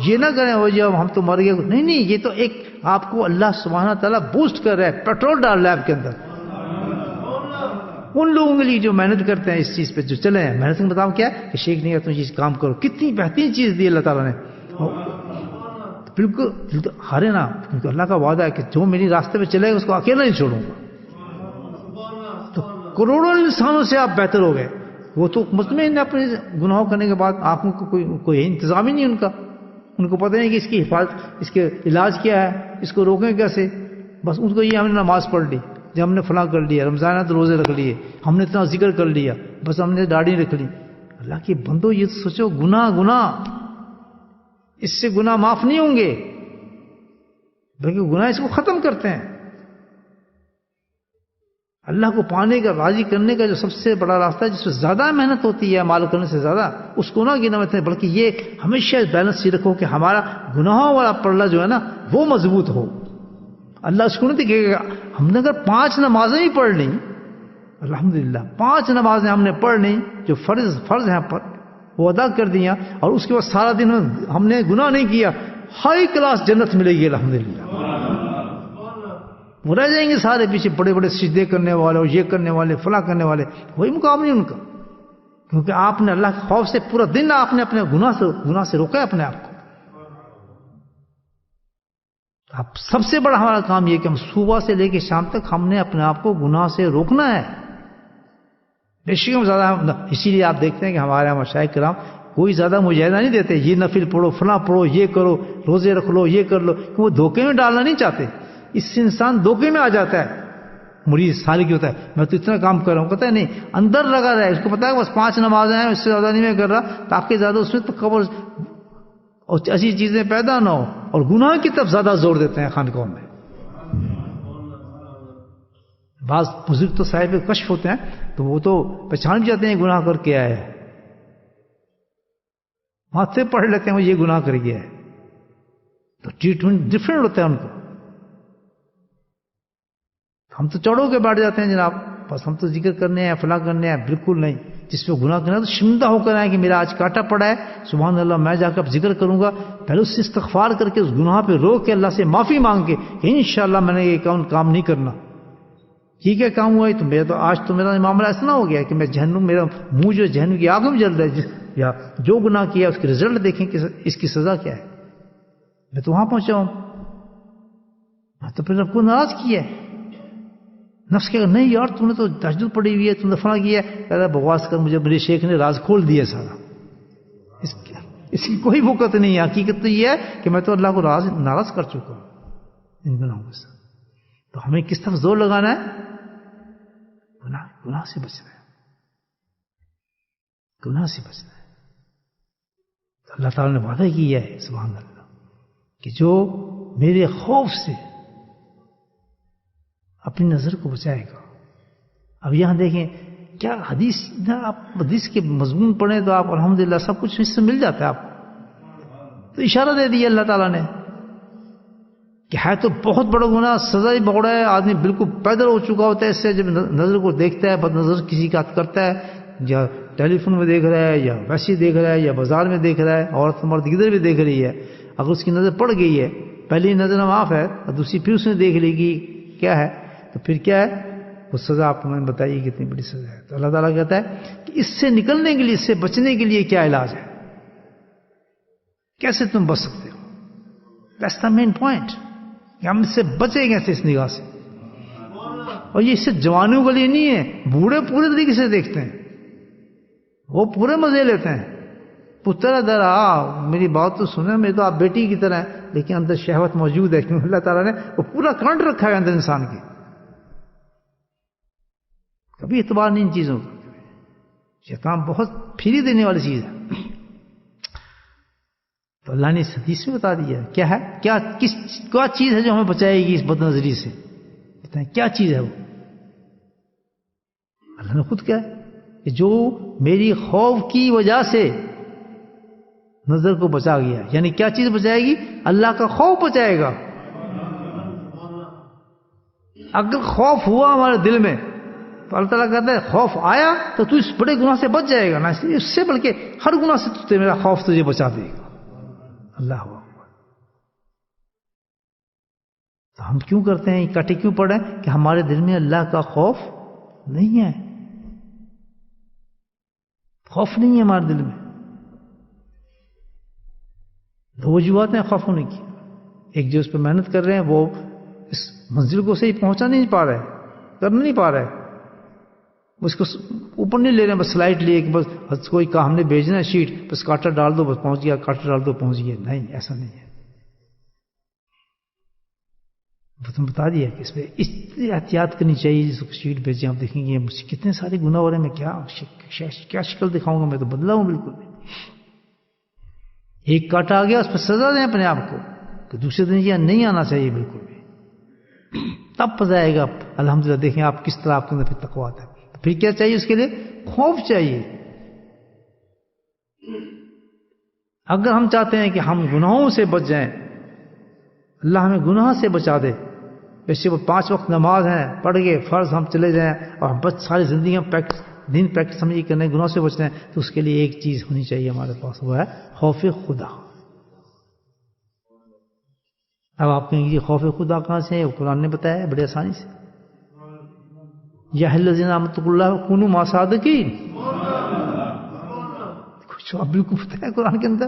یہ نہ کریں وہ جب ہم تو مر گئے، نہیں، یہ تو ایک آپ کو اللہ سبحانہ تعالیٰ بوسٹ کر رہا ہے، پیٹرول ڈال رہا ہے آپ کے اندر. ان لوگوں کے لیے جو محنت کرتے ہیں اس چیز پہ، جو چلے ہیں محنت کا مطابق کیا ہے کہ شیخ نہیں ہے تم چیز کام کرو. کتنی بہترین چیز دی اللہ تعالیٰ نے. بالکل ہارے نا، کیونکہ اللہ کا وعدہ ہے کہ جو میری راستے پہ چلے گا اس کو اکیلا نہیں چھوڑوں گا. تو کروڑوں انسانوں سے آپ بہتر ہو گئے. وہ تو مطمئن اپنے گناہوں کرنے کے بعد آنکھوں کو کوئی انتظام ہی نہیں ان کا. ان کو پتہ نہیں کہ اس کی حفاظت، اس کے علاج کیا ہے، اس کو روکیں کیسے. بس ان کو یہ ہم نے نماز پڑھ لی، جب ہم نے فلاں کر لیا، رمضان تو روزے رکھ لیے، ہم نے اتنا ذکر کر لیا، بس ہم نے داڑھی رکھ لی. اللہ کی بندو یہ سوچو، گناہ اس سے گناہ معاف نہیں ہوں گے، بلکہ گناہ اس کو ختم کرتے ہیں. اللہ کو پانے کا، راضی کرنے کا جو سب سے بڑا راستہ ہے، جس میں زیادہ محنت ہوتی ہے مال کرنے سے زیادہ، اس کو نہ گناتے ہیں، بلکہ یہ ہمیشہ بیلنس یہ رکھو کہ ہمارا گناہوں والا پلڑا جو ہے نا وہ مضبوط ہو. اللہ اس کو نہیں دیکھے گا. ہم نے اگر 5 نمازیں ہی پڑھ لیں، الحمدللہ 5 نمازیں ہم نے پڑھ لیں جو فرض ہیں پر وہ ادا کر دیا، اور اس کے بعد سارا دن ہم نے گناہ نہیں کیا، ہائی کلاس جنت ملے گی الحمدللہ. وہ رہ جائیں گے سارے پیچھے بڑے بڑے سجدے کرنے والے اور یہ کرنے والے فلاں کرنے والے، کوئی مقام نہیں ان کا، کیونکہ آپ نے اللہ کے خوف سے پورا دن آپ نے اپنے گناہ سے روکا ہے اپنے آپ کو. اب سب سے بڑا ہمارا کام یہ کہ ہم صبح سے لے کے شام تک ہم نے اپنے آپ کو گناہ سے روکنا ہے. بے شک ہم زیادہ، اسی لیے آپ دیکھتے ہیں کہ ہمارے یہاں مشائخ کرام کوئی زیادہ مجاہدہ نہیں دیتے، یہ نفل پڑھو، فلاں پڑھو، یہ کرو، روزے رکھ لو، یہ کر لو، کہ وہ دھوکے میں ڈالنا نہیں چاہتے. اس سے انسان دھوکے میں آ جاتا ہے. مریض سال کی ہوتا ہے میں تو اتنا کام کر رہا ہوں، پتہ ہے نہیں اندر لگا رہا ہے، اس کو پتہ ہے بس 5 نمازیں ہیں، اس سے زیادہ نہیں میں کر رہا، تاکہ زیادہ اس میں تکبر اور ایسی چیزیں پیدا نہ ہو، اور گناہ کی طرف زیادہ زور دیتے ہیں خانقاہوں میں. بعض بزرگ تو صاحب کشف ہوتے ہیں تو وہ تو پہچان بھی جاتے ہیں گناہ کر کے آئے ہیں، ماتھے پڑھ لیتے ہیں وہ یہ گناہ کر گیا ہے، تو ٹریٹمنٹ ڈفرینٹ ہوتا ہے ان کو. ہم تو چڑھو کے بیٹھ جاتے ہیں جناب، بس ہم تو ذکر کرنے ہیں، فلاں کرنے ہیں. بالکل نہیں. جس پہ گناہ کرنا تو شرمندہ ہو کر آئے کہ میرا آج کاٹا پڑا ہے، سبحان اللہ میں جا کر ذکر کروں گا. پہلے اس سے استغفار کر کے اس گناہ پہ رو کے اللہ سے معافی مانگ کے کہ انشاءاللہ میں نے یہ کام نہیں کرنا. ٹھیک ہے کام ہوا ہے تو میرا تو آج تو میرا معاملہ ایسا نہ ہو گیا کہ میں جہنم، میرا منہ جو جہنم کی آگ میں جل رہا ہے، یا جو گناہ کیا اس کے رزلٹ دیکھیں کہ اس کی سزا کیا ہے. میں تو وہاں پہنچا ہوں، تو پھر رب کو ناراض کیا ہے. نفس کہے گا نہیں یار تم نے تو تہجد پڑھی ہوئی ہے، تم نے فلاں کیا ہے. کہتا ہے بکواس کر، مجھے میرے شیخ نے راز کھول دیا سارا. اس کی کوئی وقت نہیں ہے. حقیقت تو یہ ہے کہ میں تو اللہ کو ناراض کر چکا ہوں ان گناہوں کے ساتھ. تو ہمیں کس طرف زور لگانا ہے؟ گناہ سے بچنا ہے، گناہ سے بچنا ہے. تو اللہ تعالیٰ نے وعدہ کیا ہے سبحان اللہ کہ جو میرے خوف سے اپنی نظر کو بچائے گا. اب یہاں دیکھیں کیا حدیث، آپ حدیث کے مضمون پڑھیں تو آپ الحمدللہ سب کچھ اس سے مل جاتا ہے. آپ تو اشارہ دے دیا اللہ تعالیٰ نے کہ ہے تو بہت بڑا گناہ، سزا ہی بڑا ہے. آدمی بالکل پیدل ہو چکا ہوتا ہے اس سے، جب نظر کو دیکھتا ہے، بد نظر کسی کا کرتا ہے، یا ٹیلی فون میں دیکھ رہا ہے، یا ویسے دیکھ رہا ہے، یا بازار میں دیکھ رہا ہے، عورت مرد کدھر بھی دیکھ رہی ہے. اگر اس کی نظر پڑ گئی ہے، پہلی نظر معاف ہے اور دوسری پھر اس نے دیکھ لی کہ کیا ہے، تو پھر کیا ہے وہ سزا. آپ نے بتائیے کتنی بڑی سزا ہے. تو اللہ تعالیٰ کہتا ہے کہ اس سے نکلنے کے لیے، اس سے بچنے کے لیے کیا علاج ہے، کیسے تم بچ سکتے ہو. دیٹس دا مین پوائنٹ کہ ہم اس سے بچیں گے اس نگاہ سے. اور یہ اس سے جوانوں کے لیے نہیں ہے، بوڑھے پورے طریقے سے دیکھتے ہیں، وہ پورے مزے لیتے ہیں. پتر ادھر میری بات تو سنیں، میری تو آپ بیٹی کی طرح ہے، لیکن اندر شہوت موجود ہے کیونکہ اللہ تعالیٰ نے وہ پورا کرنٹ رکھا ہے اندر انسان کے. کبھی اعتبار نہیں ان چیزوں کا. شیطان بہت پھیری دینے والی چیز ہے. تو اللہ نے اس حدیث میں بتا دیا کیا ہے، کیا چیز ہے جو ہمیں بچائے گی اس بد نظری سے. بتائیں کیا چیز ہے وہ. اللہ نے خود کہا کہ جو میری خوف کی وجہ سے نظر کو بچا گیا. یعنی کیا چیز بچائے گی؟ اللہ کا خوف بچائے گا. اگر خوف ہوا ہمارے دل میں تو اللہ تعالیٰ کہتا ہے خوف آیا تو تو اس بڑے گناہ سے بچ جائے گا. نہ اس سے بلکہ ہر گناہ سے میرا خوف تجھے بچا دے گا. اللہ ہوا. تو ہم کیوں کرتے ہیں اکٹھے کیوں پڑھیں کہ ہمارے دل میں اللہ کا خوف نہیں ہے. خوف نہیں ہے ہمارے دل میں. دو وجوہات ہیں خوف ہونے کی. ایک جو اس پہ محنت کر رہے ہیں وہ اس منزل کو صحیح پہنچا نہیں پا رہے، کر نہیں پا رہے، اس کو اوپر نہیں لے رہے ہیں، بس سلائڈ لیے کہ بس کوئی کہا ہم نے بھیجنا ہے شیٹ، بس کاٹر ڈال دو بس پہنچ گیا، کاٹر ڈال دو پہنچ گیا. نہیں، ایسا نہیں ہے. تم بتا دیا کہ اس پہ اس احتیاط کرنی چاہیے. جس کو شیٹ بھیجیں آپ دیکھیں گے مجھ سے کتنے سارے گناہ ہو رہے ہیں، میں کیا شکل دکھاؤں گا، میں تو بدلا ہوں بالکل. ایک کاٹا آ گیا اس پہ سزا دیں اپنے آپ کو کہ دوسرے دن یہ نہیں آنا چاہیے بالکل بھی. تب مزہ آئے گا. الحمدللہ دیکھیں آپ کس طرح آپ کے اندر پھر تقویٰ آتا ہے. پھر کیا چاہیے اس کے لیے؟ خوف چاہیے. اگر ہم چاہتے ہیں کہ ہم گناہوں سے بچ جائیں، اللہ ہمیں گناہ سے بچا دے. ویسے وہ 5 وقت نماز ہیں پڑھ کے فرض ہم چلے جائیں اور ہم بس ساری زندگی ہم دین پریکٹس سمجھے کرنے گناہ سے بچنا ہے، تو اس کے لیے ایک چیز ہونی چاہیے ہمارے پاس، وہ ہے خوف خدا. اب آپ کہیں گے خوف خدا کہاں سے ہے؟ وہ قرآن نے بتایا ہے بڑی آسانی سے. یا الذین آمنوا اللہ کونوا مع الصادقین. کچھ آپ بالکل پتہ ہے قرآن کے اندر.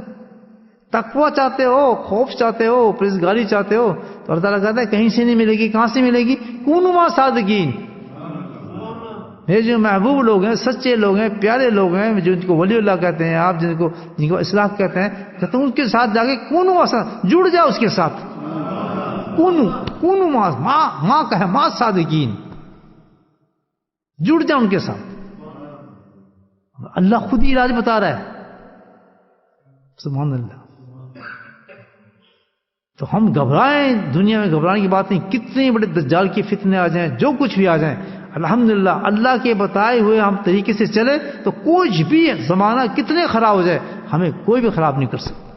تقویٰ چاہتے ہو، خوف چاہتے ہو، پرہیزگاری چاہتے ہو، تو اللہ تعالیٰ کہتا ہے کہیں سے نہیں ملے گی. کہاں سے ملے گی؟ کونوا مع الصادقین. میرے جو محبوب لوگ ہیں، سچے لوگ ہیں، پیارے لوگ ہیں، جو ان کو ولی اللہ کہتے ہیں آپ، جن کو اصلاح کہتے ہیں، کہتے ہیں ان کے ساتھ جا کے کونوا، جڑ جاؤ اس کے ساتھ. کونوا ماں کا ہے مع الصادقین، جڑ جاؤ ان کے ساتھ. اللہ خود ہی علاج بتا رہا ہے. سبحان اللہ. تو ہم گھبرائیں، دنیا میں گھبرانے کی بات نہیں. کتنے بڑے دجال کی فتنے آ جائیں، جو کچھ بھی آ جائیں، الحمدللہ اللہ کے بتائے ہوئے ہم طریقے سے چلے تو کچھ بھی زمانہ کتنے خراب ہو جائے ہمیں کوئی بھی خراب نہیں کر سکتا.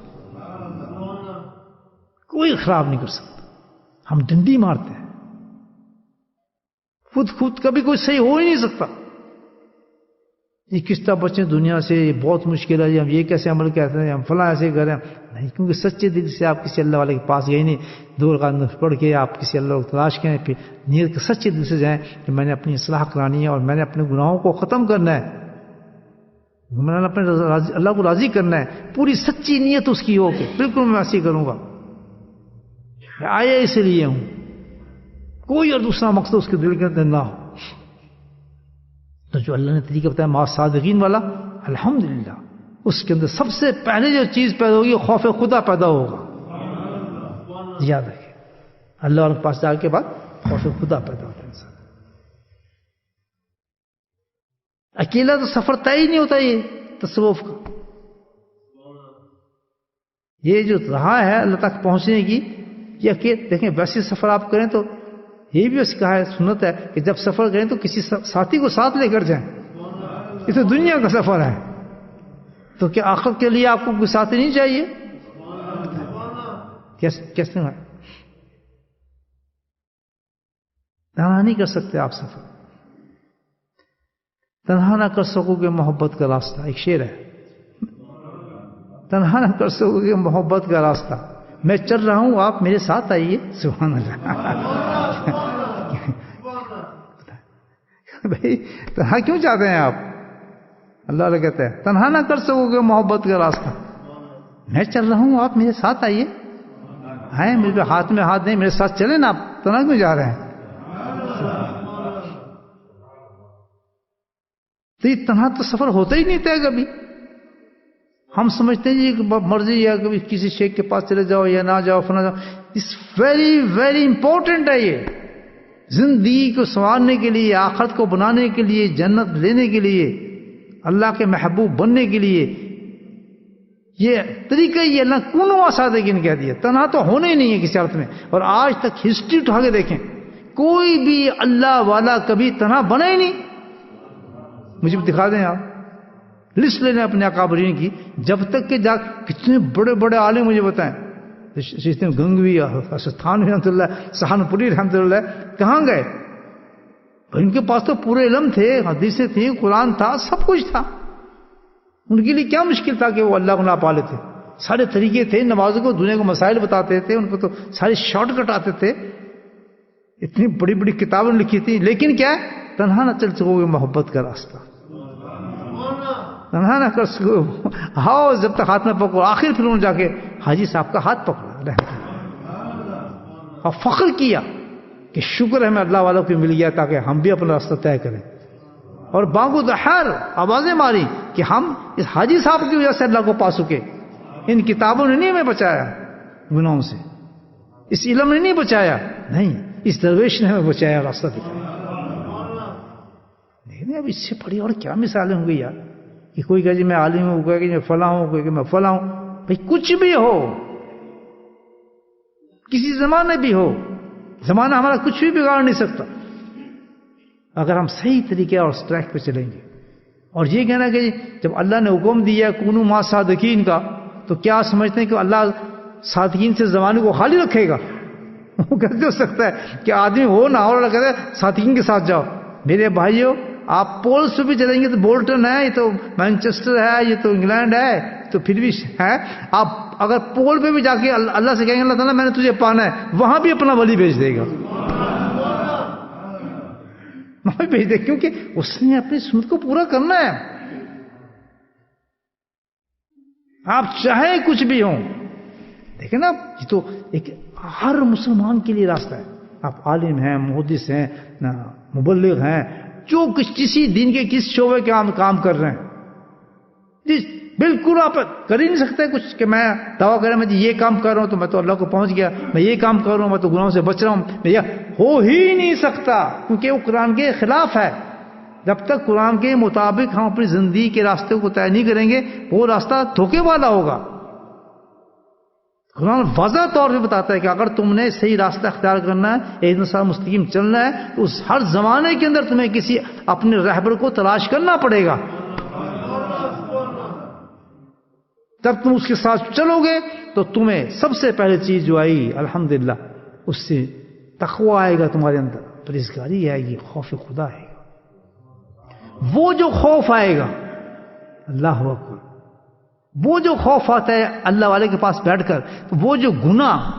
کوئی خراب نہیں کر سکتا. ہم ڈنڈی مارتے ہیں. خود کبھی کوئی صحیح ہو ہی نہیں سکتا. یہ کس طرح بچیں دنیا سے, یہ بہت مشکل ہے, ہم یہ کیسے عمل کرتے ہیں, ہم فلاں ایسے کریں نہیں, کیونکہ سچے دل سے آپ کسی اللہ والے کے پاس گئے نہیں, 2 رکعت پڑھ کے آپ کسی اللہ کو تلاش کریں, پھر نیت کے سچے دل سے جائیں کہ میں نے اپنی اصلاح کرانی ہے اور میں نے اپنے گناہوں کو ختم کرنا ہے, میں نے اپنے اللہ کو راضی کرنا ہے, پوری سچی نیت اس کی ہو کہ بالکل میں ایسے کروں گا, میں آیا اس لیے ہوں, کوئی اور دوسرا مقصد اس کے دل کے اندر نہ ہو. تو جو اللہ نے طریقہ بتایا مع صادقین والا, الحمدللہ اس کے اندر سب سے پہلے جو چیز پیدا ہوگی خوف خدا پیدا ہوگا. یاد رکھیں, اللہ والوں کے پاس جانے کے بعد خوف خدا پیدا ہوتا ہے انسان. اکیلا تو سفر طے ہی نہیں ہوتا یہ تصوف کا. یہ جو رہا ہے اللہ تک پہنچنے کی, یہ اکیلے دیکھیں ویسے سفر آپ کریں تو یہ بھی اس کہا ہے, سنت ہے کہ جب سفر کریں تو کسی ساتھی کو ساتھ لے کر جائیں. یہ تو دنیا کا سفر ہے, تو کیا آخرت کے لیے آپ کو کوئی ساتھی نہیں چاہیے؟ کیسے ہے, تنہا نہیں کر سکتے آپ سفر, تنہا نہ کر سکو گے محبت کا راستہ. ایک شعر ہے, تنہا نہ کر سکو گے محبت کا راستہ, میں چل رہا ہوں آپ میرے ساتھ آئیے. سبحان اللہ. بھائی تنہا کیوں چاہتے ہیں آپ؟ اللہ علیہ کہتے ہیں تنہا نہ کر سکو گے محبت کا راستہ, میں چل رہا ہوں آپ میرے ساتھ آئیے. آئے میرے ہاتھ میں ہاتھ نہیں, میرے ساتھ چلیں نا, آپ تنہا کیوں جا رہے ہیں؟ تو یہ تنہا تو سفر ہوتا ہی نہیں تھا کبھی. ہم سمجھتے ہیں کہ مرضی یا کبھی کسی شیخ کے پاس چلے جاؤ یا نہ جاؤ, فنا جاؤ. اٹس ویری ویری امپورٹنٹ ہے یہ زندگی کو سنوارنے کے لیے, آخرت کو بنانے کے لیے, جنت لینے کے لیے, اللہ کے محبوب بننے کے لیے. یہ طریقہ یہ اللہ کونوں آسادگین کہہ دیا. تنہا تو ہونا ہی نہیں ہے کسی عرص میں. اور آج تک ہسٹری اٹھا کے دیکھیں, کوئی بھی اللہ والا کبھی تنہا بنا ہی نہیں. مجھے بھی دکھا دیں آپ, لسٹ لے لیں اپنے اکابرین کی, جب تک کہ کتنے بڑے بڑے عالم مجھے بتائیں. گنگوی, تھانوی رحمۃ اللہ, سہانپوری رحمۃ اللہ, کہاں گئے؟ ان کے پاس تو پورے علم تھے, حدیثیں تھیں, قرآن تھا, سب کچھ تھا. ان کے لیے کیا مشکل تھا کہ وہ اللہ کو نہ پالے تھے؟ سارے طریقے تھے, نمازوں کو دنیا کو مسائل بتاتے تھے, ان کو تو سارے شارٹ کٹ آتے تھے, اتنی بڑی بڑی کتابیں لکھی تھی. لیکن کیا ہے, تنہا نہ چل سکو گے محبت کا راستہ, تنہا نہ کر سکو. ہاؤ جب تک ہاتھ میں پکڑو. آخر پھر انہوں نے جا کے حاجی صاحب کا ہاتھ پکڑا اور فخر کیا کہ شکر ہے ہمیں اللہ والوں کو مل گیا تاکہ ہم بھی اپنا راستہ طے کریں. اور بانگو دہر آوازیں ماری کہ ہم اس حاجی صاحب کی وجہ سے اللہ کو پا سکے. ان کتابوں نے نہیں ہمیں بچایا گناہوں سے, اس علم نے نہیں بچایا, نہیں, اس درویش نے ہمیں بچایا, راستہ دکھایا. نہیں, اب اس سے بڑی اور کیا مثالیں ہوں گی یار, کہ کوئی کہے جی میں عالم ہوں, کوئی کہ میں فلاں ہوں, کوئی کہ میں فلاں ہوں. بھائی کچھ بھی ہو, کسی زمانے بھی ہو, زمانہ ہمارا کچھ بھی بگاڑ نہیں سکتا اگر ہم صحیح طریقے اور ٹریک پہ چلیں گے. اور یہ کہنا کہ جب اللہ نے حکم دیا کونوا مع صادقین کا, تو کیا سمجھتے ہیں کہ اللہ صادقین سے زمانے کو خالی رکھے گا؟ وہ کیسے ہو سکتا ہے کہ آدمی ہو نہ ہو, اللہ کہتا ہے صادقین کے ساتھ جاؤ. میرے بھائیو, آپ پولس پہ بھی چلیں گے تو بولٹن ہے, یہ تو مینچسٹر ہے, یہ تو انگلینڈ ہے, تو پھر بھی ہے. آپ اگر پول پہ بھی جا کے اللہ سے کہیں گے اللہ تعالیٰ میں نے تجھے پانا ہے, وہاں بھی اپنا ولی بھیج دے گا, وہاں بھی بھیج دے, کیونکہ اس نے اپنی سنت کو پورا کرنا ہے. آپ چاہے کچھ بھی ہوں, دیکھیں نا, یہ تو ایک ہر مسلمان کے لیے راستہ ہے. آپ عالم ہیں, محدث ہیں, مبلغ ہیں, جو کسی دین کے کس شعبے کے کام کر رہے ہیں, بالکل آپ کر ہی نہیں سکتے کچھ کہ میں دعویٰ کریں میں یہ کام کر رہا ہوں تو میں تو اللہ کو پہنچ گیا, میں یہ کام کر رہا ہوں میں تو گناہوں سے بچ رہا ہوں. یہ ہو ہی نہیں سکتا, کیونکہ وہ قرآن کے خلاف ہے. جب تک قرآن کے مطابق ہم اپنی زندگی کے راستے کو طے نہیں کریں گے, وہ راستہ دھوکے والا ہوگا. قرآن واضح طور پہ بتاتا ہے کہ اگر تم نے صحیح راستہ اختیار کرنا ہے, ایک نصاب مستقیم چلنا ہے, تو اس ہر زمانے کے اندر تمہیں کسی اپنے رہبر کو تلاش کرنا پڑے گا. جب تم اس کے ساتھ چلو گے تو تمہیں سب سے پہلے چیز جو آئی الحمدللہ اس سے تقوی آئے گا تمہارے اندر, پرہیزگاری آئے گی, خوف خدا آئے گا. وہ جو خوف آئے گا, اللہ اکبر, وہ جو خوف آتا ہے اللہ والے کے پاس بیٹھ کر, وہ جو گناہ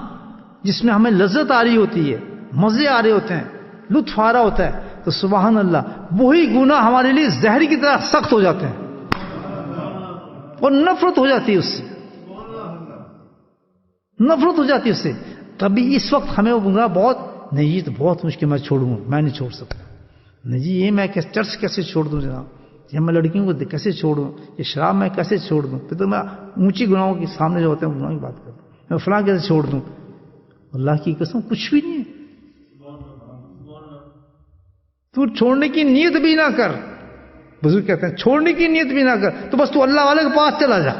جس میں ہمیں لذت آ رہی ہوتی ہے, مزے آ رہے ہوتے ہیں, لطف آ رہا ہوتا ہے, تو سبحان اللہ وہی گناہ ہمارے لیے زہر کی طرح سخت ہو جاتے ہیں اور نفرت ہو جاتی ہے اس سے, نفرت ہو جاتی ہے اس سے. تبھی اس وقت ہمیں وہ گناہ بہت, نہیں یہ تو بہت مشکل, میں چھوڑوں, میں نہیں چھوڑ سکتا, نہیں جی یہ میں چرچ کیسے چھوڑ دوں جناب, یہ میں لڑکیوں کو کیسے چھوڑ دوں, یہ شراب میں کیسے چھوڑ دوں, پھر تو میں اونچی گناہوں کے سامنے جو ہوتے ہیں گناہوں کی بات کرتا ہوں, میں فلاں کیسے چھوڑ دوں. اللہ کی قسم کچھ بھی نہیں ہے, تو چھوڑنے کی نیت بھی نہ کر. بزرگ کہتے ہیں چھوڑنے کی نیت بھی نہ کر, تو بس تو اللہ والے کے پاس چلا جا,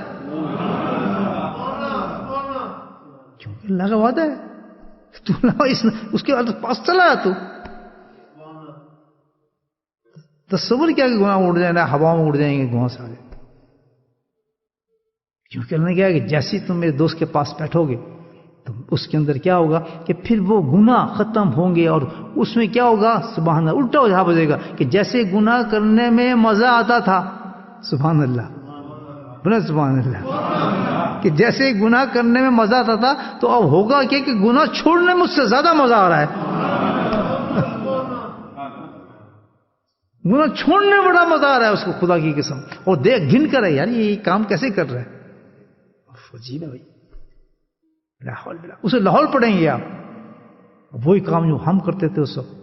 کیونکہ اللہ کا وعدہ ہے, تو اس کے پاس چلا جا. تو تصور کیا کہ گناہ اڑ جائے نا, ہوا میں اڑ جائیں گے گناہ سارے, کیونکہ اللہ نے کہا کہ جیسے تم میرے دوست کے پاس بیٹھو گے تو اس کے اندر کیا ہوگا کہ پھر وہ گناہ ختم ہوں گے, اور اس میں کیا ہوگا, سبحان اللہ, الٹا ہو جائے گا کہ جیسے گناہ کرنے میں مزہ آتا تھا, سبحان اللہ, بولے سبحان اللہ, کہ جیسے گناہ کرنے میں مزہ آتا تھا تو اب ہوگا کہ گناہ چھوڑنے میں مجھ سے زیادہ مزہ آ رہا ہے. گناہ چھوڑنے میں بڑا مزہ آ رہا ہے اس کو, خدا کی قسم. اور دیکھ گن کر ہے یار یہ کام کیسے کر رہا ہے, عجیب ہے بھائی, لاہور اسے لاہور پڑیں گے آپ. وہی کام جو ہم کرتے تھے اس وقت,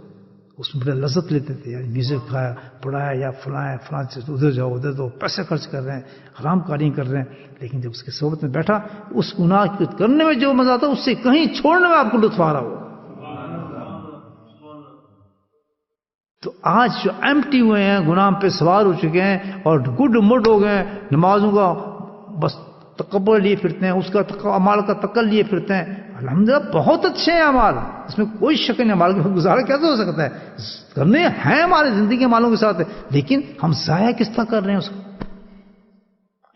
اس میں بڑا لذت لیتے تھے, یار میوزک پڑھایا یا فلاں سے ادھر جاؤ ادھر دو, پیسے خرچ کر رہے ہیں, حرام کاری کر رہے ہیں. لیکن جب اس کے صحبت میں بیٹھا, اس گناہ کرنے میں جو مزہ آتا اس سے کہیں چھوڑنے میں آپ کو لطف آ رہا ہو. تو آج جو ایمٹی ہوئے ہیں, گناہ پہ سوار ہو چکے ہیں اور گڈ مڈ ہو گئے ہیں, نمازوں کا بس تکبر لیے پھرتے ہیں, اس کا اعمال کا تکل لیے پھرتے ہیں. الحمدللہ بہت اچھے ہیں اعمال, اس میں کوئی شک نہیں, اعمال کا گزارا کیسے ہو سکتا ہے, کرنے ہیں ہمارے زندگی کے مالوں کے ساتھ, لیکن ہم ضائع کس طرح کر رہے ہیں اس کو,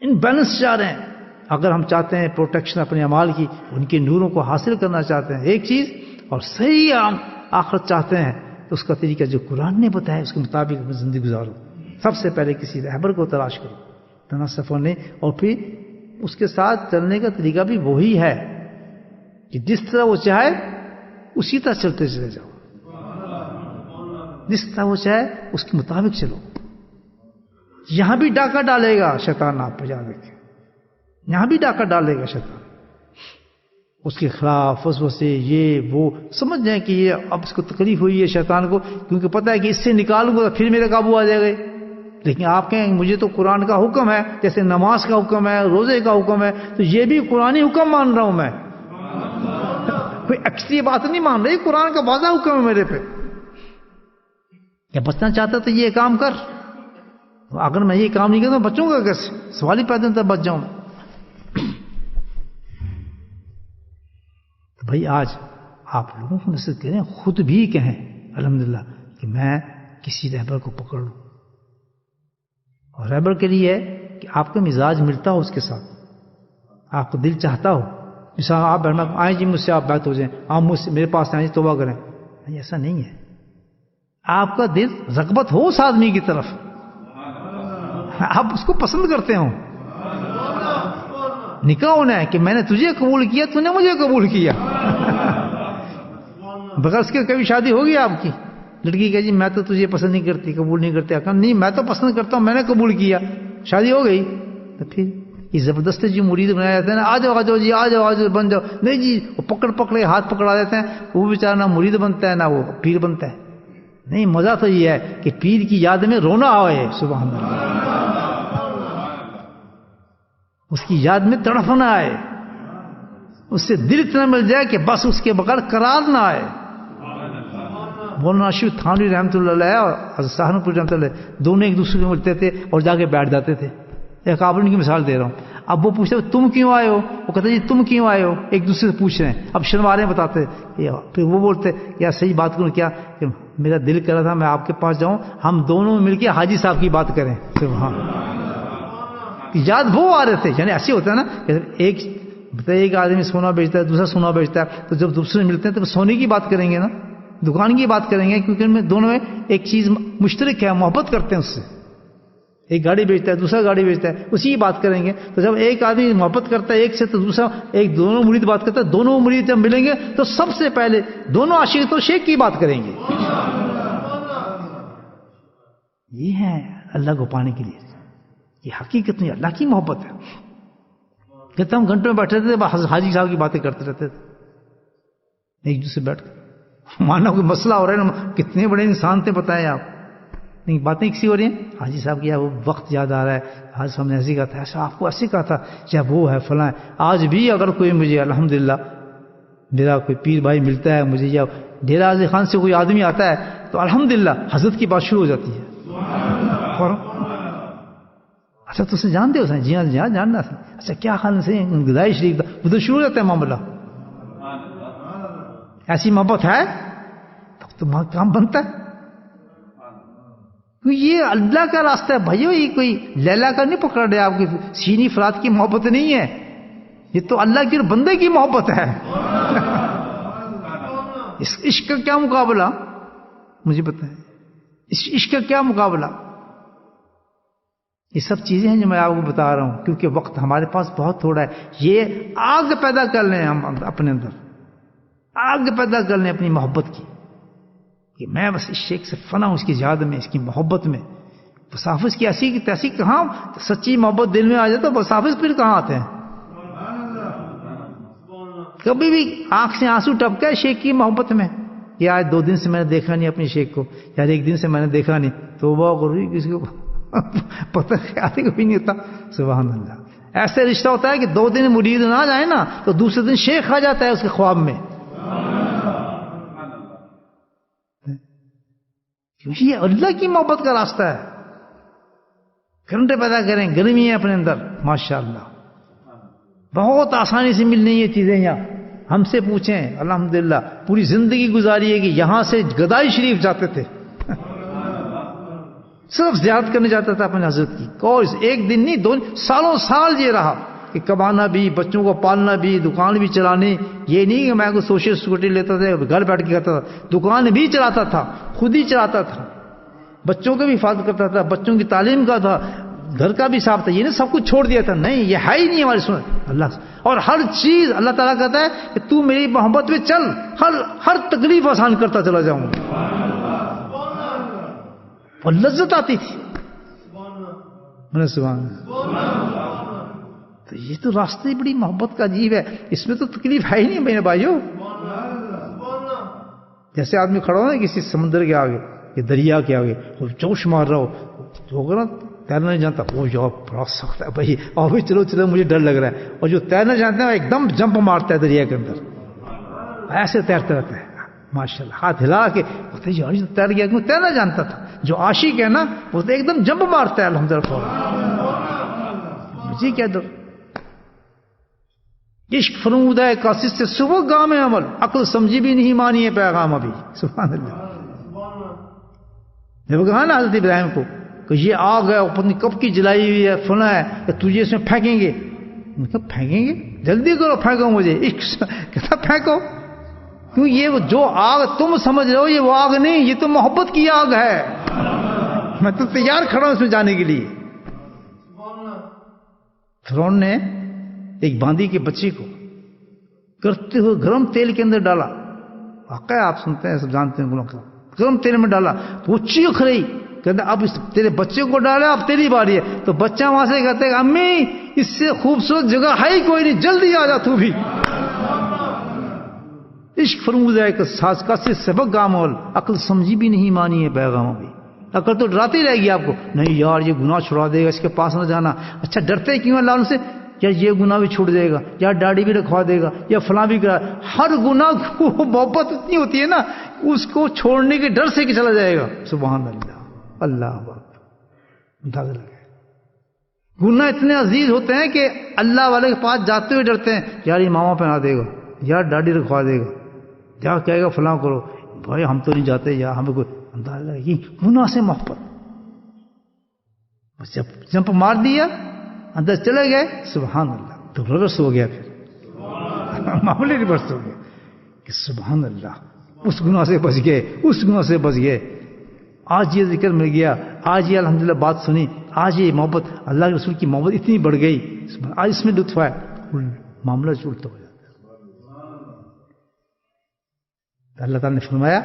ان بیلنس جا رہے ہیں. اگر ہم چاہتے ہیں پروٹیکشن اپنے اعمال کی, ان کے نوروں کو حاصل کرنا چاہتے ہیں ایک چیز, اور صحیح آخرت چاہتے ہیں, تو اس کا طریقہ جو قرآن نے بتایا اس کے مطابق اپنی زندگی گزارو. سب سے پہلے کسی رہبر کو تلاش کرو, تناسفوں نے, اور پھر اس کے ساتھ چلنے کا طریقہ بھی وہی ہے کہ جس طرح وہ چاہے اسی طرح چلتے چلے جاؤ, جس طرح وہ چاہے اس کے مطابق چلو. یہاں بھی ڈاکہ ڈالے گا شیطان, آپ پہ یاد رکھیں, یہاں بھی ڈاکہ ڈالے گا شیطان, اس کے خلاف وسوسے یہ وہ. سمجھ جائیں کہ یہ اب اس کو تکلیف ہوئی ہے شیطان کو, کیونکہ پتہ ہے کہ اس سے نکالوں گا پھر میرے قابو آ جائے گا. لیکن آپ کہیں مجھے تو قرآن کا حکم ہے, جیسے نماز کا حکم ہے, روزے کا حکم ہے, تو یہ بھی قرآنی حکم مان رہا ہوں میں, کوئی ایکسٹری بات نہیں مان رہی, قرآن کا واضح حکم ہے میرے پہ. کیا بچنا چاہتا تو یہ کام کر, اگر میں یہ کام نہیں کرتا بچوں گا کیسے, سوال ہی پیدا ہوتا ہے بچ جاؤں. تو بھائی آج آپ لوگوں کو نصیحت کریں, خود بھی کہیں الحمدللہ کہ میں کسی رہبر کو پکڑ لوں. اور رہبر کے لیے ہے کہ آپ کا مزاج ملتا ہو اس کے ساتھ, آپ کو دل چاہتا ہو, مثال آپ آئیں جی مجھ سے آپ بات ہو جائیں, آپ مجھ سے میرے پاس آئیں جی توبہ کریں. نہیں, ایسا نہیں ہے. آپ کا دل رغبت ہو اس آدمی کی طرف, آپ اس کو پسند کرتے ہو, نکاح ہونا ہے کہ میں نے تجھے قبول کیا, تو نے مجھے قبول کیا. بغیر اس کے کبھی شادی ہوگی آپ کی؟ لڑکی کہ جی میں تو تجھے پسند نہیں کرتی, قبول نہیں کرتے. نہیں, میں تو پسند کرتا ہوں, میں نے قبول کیا, شادی ہو گئی. تو پھر یہ زبردستی جو مرید بنایا جاتا ہے نا, آ جاؤ جی, آ جاؤ بن جاؤ. نہیں جی, وہ پکڑ کے ہاتھ پکڑا دیتے ہیں, وہ بیچارہ نہ مرید بنتا ہے نہ وہ پیر بنتا ہے. نہیں, مزہ تو یہ ہے کہ پیر کی یاد میں رونا آئے, سبحان اللہ, اس کی یاد میں تڑپنا آئے, اس سے دل اتنا مل جائے کہ بس اس کے بغیر قرار نہ آئے. مولانا اشرف تھانوی رحمۃ اللہ علیہ اور حضرت سہارنپور رحمۃ اللہ علیہ دونوں ایک دوسرے کو ملتے تھے اور جا کے بیٹھ جاتے تھے. ایک آپ کی مثال دے رہا ہوں. اب وہ پوچھتے تم کیوں آئے ہو, وہ کہتے جی تم کیوں آئے ہو, ایک دوسرے سے پوچھ رہے ہیں. اب شرما رہے ہیں بتاتے, پھر وہ بولتے یا صحیح بات کروں کیا, کہ میرا دل کر رہا تھا میں آپ کے پاس جاؤں, ہم دونوں مل کے حاجی صاحب کی بات کریں. ہاں, یاد وہ آ رہے تھے. یعنی ایسے ہوتا ہے نا ایک آدمی سونا بیچتا ہے, دوسرا سونا بیچتا ہے, تو جب دوسرے ملتے ہیں تو سونے کی بات کریں گے نا, دکان کی بات کریں گے کیونکہ ان میں دونوں میں ایک چیز مشترک ہے, محبت کرتے ہیں اس سے. ایک گاڑی بیچتا ہے, دوسرا گاڑی بیچتا ہے, اسی کی بات کریں گے. تو جب ایک آدمی محبت کرتا ہے ایک سے, تو دوسرا ایک دونوں مرید بات کرتا ہے. دونوں مرید جب ملیں گے تو سب سے پہلے دونوں عاشق تو شیخ کی بات کریں گے. یہ ہے اللہ کو پانے کے لیے, یہ حقیقت میں اللہ کی محبت ہے. کہتے ہم گھنٹوں میں بیٹھے تھے حاجی صاحب کی باتیں کرتے رہتے تھے ایک دوسرے بیٹھ کر. مانا کوئی مسئلہ ہو رہا ہے نا, کتنے بڑے انسان تھے بتائیں آپ, باتیں کسی ہو رہی ہیں, حاجی صاحب کی وہ وقت یاد آ رہا ہے, حاجی صاحب نے ایسے کہا تھا, ایسا آپ کو ایسے کہا تھا, یا وہ ہے فلاں ہے. آج بھی اگر کوئی مجھے الحمدللہ میرا کوئی پیر بھائی ملتا ہے مجھے, یا ڈیرہ غازی خان سے کوئی آدمی آتا ہے, تو الحمدللہ حضرت کی بات شروع ہو جاتی ہے. اچھا تو اسے جانتے ہو سر؟ جی ہاں جاننا تھا. اچھا کیا حال سے غذائی شریف تھا, ادھر شروع ہو جاتا ہے معاملہ. ایسی محبت ہے تب تو کام بنتا ہے. یہ اللہ کا راستہ ہے بھائیو, یہ کوئی لیلا کا نہیں پکڑ رہے آپ کی سینی فرات کی محبت نہیں ہے, یہ تو اللہ کی اور بندے کی محبت ہے. اس عشق کا کیا مقابلہ مجھے بتائیں, اس عشق کا کیا مقابلہ؟ یہ سب چیزیں ہیں جو میں آپ کو بتا رہا ہوں, کیونکہ وقت ہمارے پاس بہت تھوڑا ہے. یہ آگ پیدا کر لیں ہم اپنے اندر, آگ پیدا کر لیں اپنی محبت کی, کہ میں بس اس شیخ سے فنا ہوں, اس کی یاد میں, اس کی محبت میں. بس حافظ کی ایسی کی تیسی کہاں سچی محبت دل میں آ جائے تو بس حافظ پھر کہاں آتے ہیں؟ کبھی بھی آنکھ سے آنسو ٹپکا شیخ کی محبت میں, یا آج 2 دن سے میں نے دیکھا نہیں اپنے شیخ کو, یا 1 دن سے میں نے دیکھا نہیں, تو وہ کسی کو پتہ خیال کوئی نہیں ہوتا. سبحان اللہ. ایسے رشتہ ہوتا ہے کہ 2 دن مرید نہ جائے نا تو دوسرے دن شیخ آ جاتا ہے اس کے خواب میں. کیونکہ یہ اللہ کی محبت کا راستہ ہے. کرنٹے پیدا کریں, گرمی ہے اپنے اندر, ماشاءاللہ بہت آسانی سے مل رہی یہ چیزیں. یہاں ہم سے پوچھیں, الحمدللہ پوری زندگی گزاری ہے کہ یہاں سے گدائی شریف جاتے تھے, صرف زیارت کرنے جاتا تھا اپنے حضرت کی. کوئی 1 دن نہیں 2 سالوں سال یہ رہا کہ کمانا بھی, بچوں کو پالنا بھی, دکان بھی چلانی. یہ نہیں کہ میں کوئی سوشل سیکورٹی لیتا تھا, گھر بیٹھ کے کرتا تھا, دکان بھی چلاتا تھا, خود ہی چلاتا تھا, بچوں کا بھی حفاظت کرتا تھا, بچوں کی تعلیم کا تھا, گھر کا بھی صاف تھا. یہ نہیں سب کچھ چھوڑ دیا تھا, نہیں, یہ ہے ہی نہیں ہماری سنت اللہ. اور ہر چیز اللہ تعالیٰ کہتا ہے کہ تو میری محبت میں چل, ہر تکلیف آسان کرتا چلا جاؤں. اور لذت آتی تھی. سبحان اللہ. تو یہ تو راستے بڑی محبت کا عجیب ہے, اس میں تو تکلیف ہے ہی نہیں میرے بھائیو. جیسے آدمی کھڑا ہو نا کسی سمندر کے آگے, کہ دریا کے آگے, وہ جوش مار رہا ہو, تو نا تیرنا نہیں جانتا, وہ جو بڑا سخت ہے بھائی, اور بھی چلو مجھے ڈر لگ رہا ہے. اور جو تیرنا جانتا ہے وہ ایک دم جمپ مارتا ہے دریا کے اندر, ایسے تیرتا رہتا ہے ماشاءاللہ, ہاتھ ہلا کے بولتے یار یہ تیر گیا, کیوں تیرنا جانتا تھا. جو عاشق ہے نا وہ تو ایک دم جمپ مارتا ہے الحمدللہ. مجھے کیا ڈر. عشق فرمود ہے کاسد سے صبح گام عمل, عقل سمجھی بھی نہیں مانی ہے پیغام ابھی. سبحان اللہ. جب کہا نا حضرت ابراہیم کو کہ یہ آگ ہے, پتنی کب کی جلائی ہوئی ہے, فنا ہے, کہ تجھے اس میں پھینکیں گے. پھینکیں گے, جلدی کرو پھینکو مجھے. عشق کہتا پھینکو. کیوں, یہ جو آگ تم سمجھ رہے ہو یہ وہ آگ نہیں, یہ تو محبت کی آگ ہے. میں تو تیار کھڑا ہوں اس میں جانے کے لیے. فرعون نے ایک باندی کے بچے کو کرتے ہوئے گرم تیل کے اندر ڈالا. واقعہ آپ سنتے ہیں, سب جانتے ہیں, گرم تیل میں ڈالا تو وہ چیخ رہی, کہتے اب تیرے بچے کو ڈالا, اب تیری باری ہے. تو بچہ وہاں سے کہتے ہیں امی اس سے خوبصورت جگہ ہے ہی کوئی نہیں, جلدی آ جا تو بھی. عشق فرمود ہے کہ ساز کا سے سبق گامول, عقل سمجھی بھی نہیں مانی ہے پیغام ابھی. عقل تو ڈراتی رہے گی آپ کو, نہیں یار یہ گناہ چھڑا دے گا, اس کے پاس نہ جانا. اچھا ڈرتے کیوں اللہ ان سے, یا یہ گناہ بھی چھوڑ جائے گا, یا داڑھی بھی رکھوا دے گا, یا فلاں بھی کرا. ہر گناہ کو محبت اتنی ہوتی ہے نا, اس کو چھوڑنے کے ڈر سے کہ چلا جائے گا. سبحان اللہ. اللہ اندازہ لگائے. گناہ اتنے عزیز ہوتے ہیں کہ اللہ والے کے پاس جاتے ہوئے ڈرتے ہیں, یار امامہ پہنا دے گا, یار داڑھی رکھوا دے گا, یا کہے گا فلاں کرو. بھائی ہم تو نہیں جاتے, یا ہمیں کوئی اندازہ لگے گی گناہ سے محبت. بس جب جمپ مار دیا اندر چلے گئے, سبحان اللہ, تو ریورس ہو گیا, پھر معمولی ریورس ہو گیا کہ سبحان اللہ اس گناہ سے بچ گئے، اس گناہ سے بچ گئے. آج یہ ذکر مل گیا، آج یہ الحمدللہ بات سنی، آج یہ محبت، اللہ کے رسول کی محبت اتنی بڑھ گئی، آج اس میں لطف ہے، معاملہ الٹا ہو جاتا ہے. اللہ تعالیٰ نے فرمایا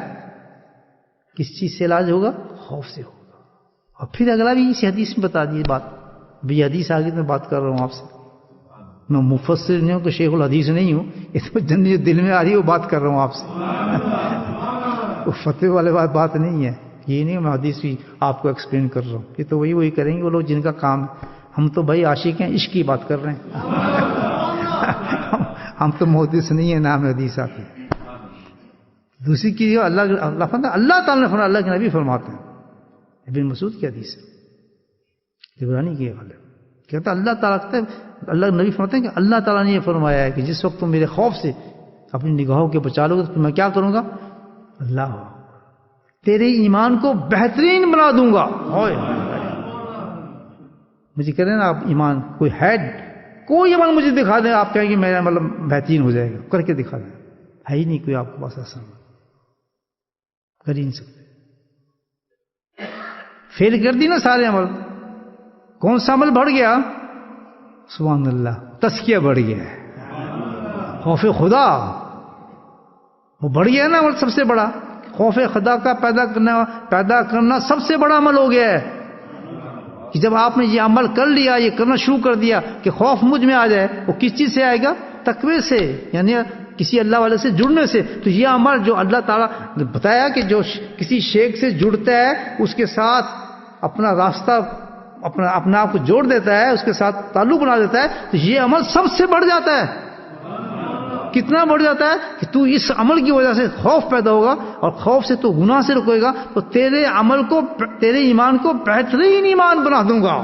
کس چیز سے علاج ہوگا؟ خوف سے ہوگا. اور پھر اگلا بھی اسی حدیث میں بتا دی بات. بھی حدیث آگے میں بات کر رہا ہوں آپ سے، میں مفسر نہیں ہوں کہ شیخ الحدیث نہیں ہوں، اس میں جو دل میں آ رہی ہے وہ بات کر رہا ہوں آپ سے. وہ فتوی والے بات نہیں ہے، یہ نہیں میں حدیث بھی آپ کو ایکسپلین کر رہا ہوں. یہ تو وہی کریں گے وہ لوگ جن کا کام ہے. ہم تو بھائی عاشق ہیں، عشق کی بات کر رہے ہیں. ہم تو محدث نہیں ہیں، نام حدیث آتے. دوسری چیز اللہ تعالیٰ نے فرمایا، اللہ کے نبی فرماتے ہیں، ابن مسعود کی حدیث ہے، عبرانی کی غالب کہتا اللہ تعالیٰ کہتا ہے، اللہ نبی فرماتے ہیں کہ اللہ تعالیٰ نے یہ فرمایا ہے کہ جس وقت تم میرے خوف سے اپنی نگاہوں کے بچا لو گے تو میں کیا کروں گا؟ اللہ تیرے ایمان کو بہترین بنا دوں گا. مجھے کہہ رہے ہیں نا آپ ایمان کوئی کوئی عمل مجھے دکھا دیں، آپ کہیں گے میرا مطلب بہترین ہو جائے گا، کر کے دکھا دیں. ہے ہی نہیں کوئی آپ کے پاس ایسا، کر ہی نہیں سکتے. فیل کر دی نا سارے عمل. کون سا عمل بڑھ گیا؟ سبحان اللہ، تزکیہ بڑھ گیا ہے، خوف خدا وہ بڑھ گیا نا عمل. سب سے بڑا خوف خدا کا پیدا کرنا سب سے بڑا عمل ہو گیا ہے کہ جب آپ نے یہ عمل کر لیا، یہ کرنا شروع کر دیا کہ خوف مجھ میں آ جائے. وہ کس چیز سے آئے گا؟ تقوی سے، یعنی کسی اللہ والے سے جڑنے سے. تو یہ عمل جو اللہ تعالیٰ نے بتایا کہ جو کسی شیخ سے جڑتا ہے اس کے ساتھ اپنا راستہ اپنا آپ کو جوڑ دیتا ہے، اس کے ساتھ تعلق بنا دیتا ہے، تو یہ عمل سب سے بڑھ جاتا ہے. کتنا بڑھ جاتا ہے کہ تو اس عمل کی وجہ سے خوف پیدا ہوگا، اور خوف سے تو گناہ سے رکے گا، تو تیرے عمل کو، تیرے ایمان کو بہترین ایمان بنا دوں گا.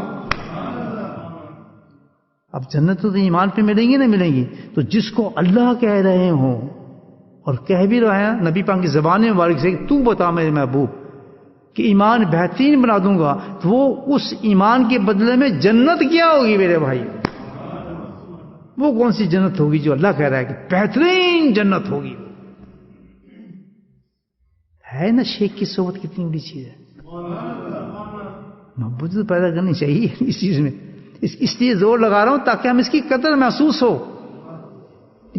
اب جنت تو ایمان پہ ملیں گی نہ ملیں گی. تو جس کو اللہ کہہ رہے ہوں اور کہہ بھی رہے ہیں نبی پاک کی زبان مبارک سے کہ تو بتا میرے محبوب کہ ایمان بہترین بنا دوں گا، تو وہ اس ایمان کے بدلے میں جنت کیا ہوگی میرے بھائی؟ وہ کون سی جنت ہوگی جو اللہ کہہ رہا ہے کہ بہترین جنت ہوگی؟ ہے نا شیخ کی صحبت کتنی بڑی چیز ہے. محبت تو پیدا کرنی چاہیے اس چیز میں. اس لیے زور لگا رہا ہوں تاکہ ہم اس کی قدر محسوس ہو.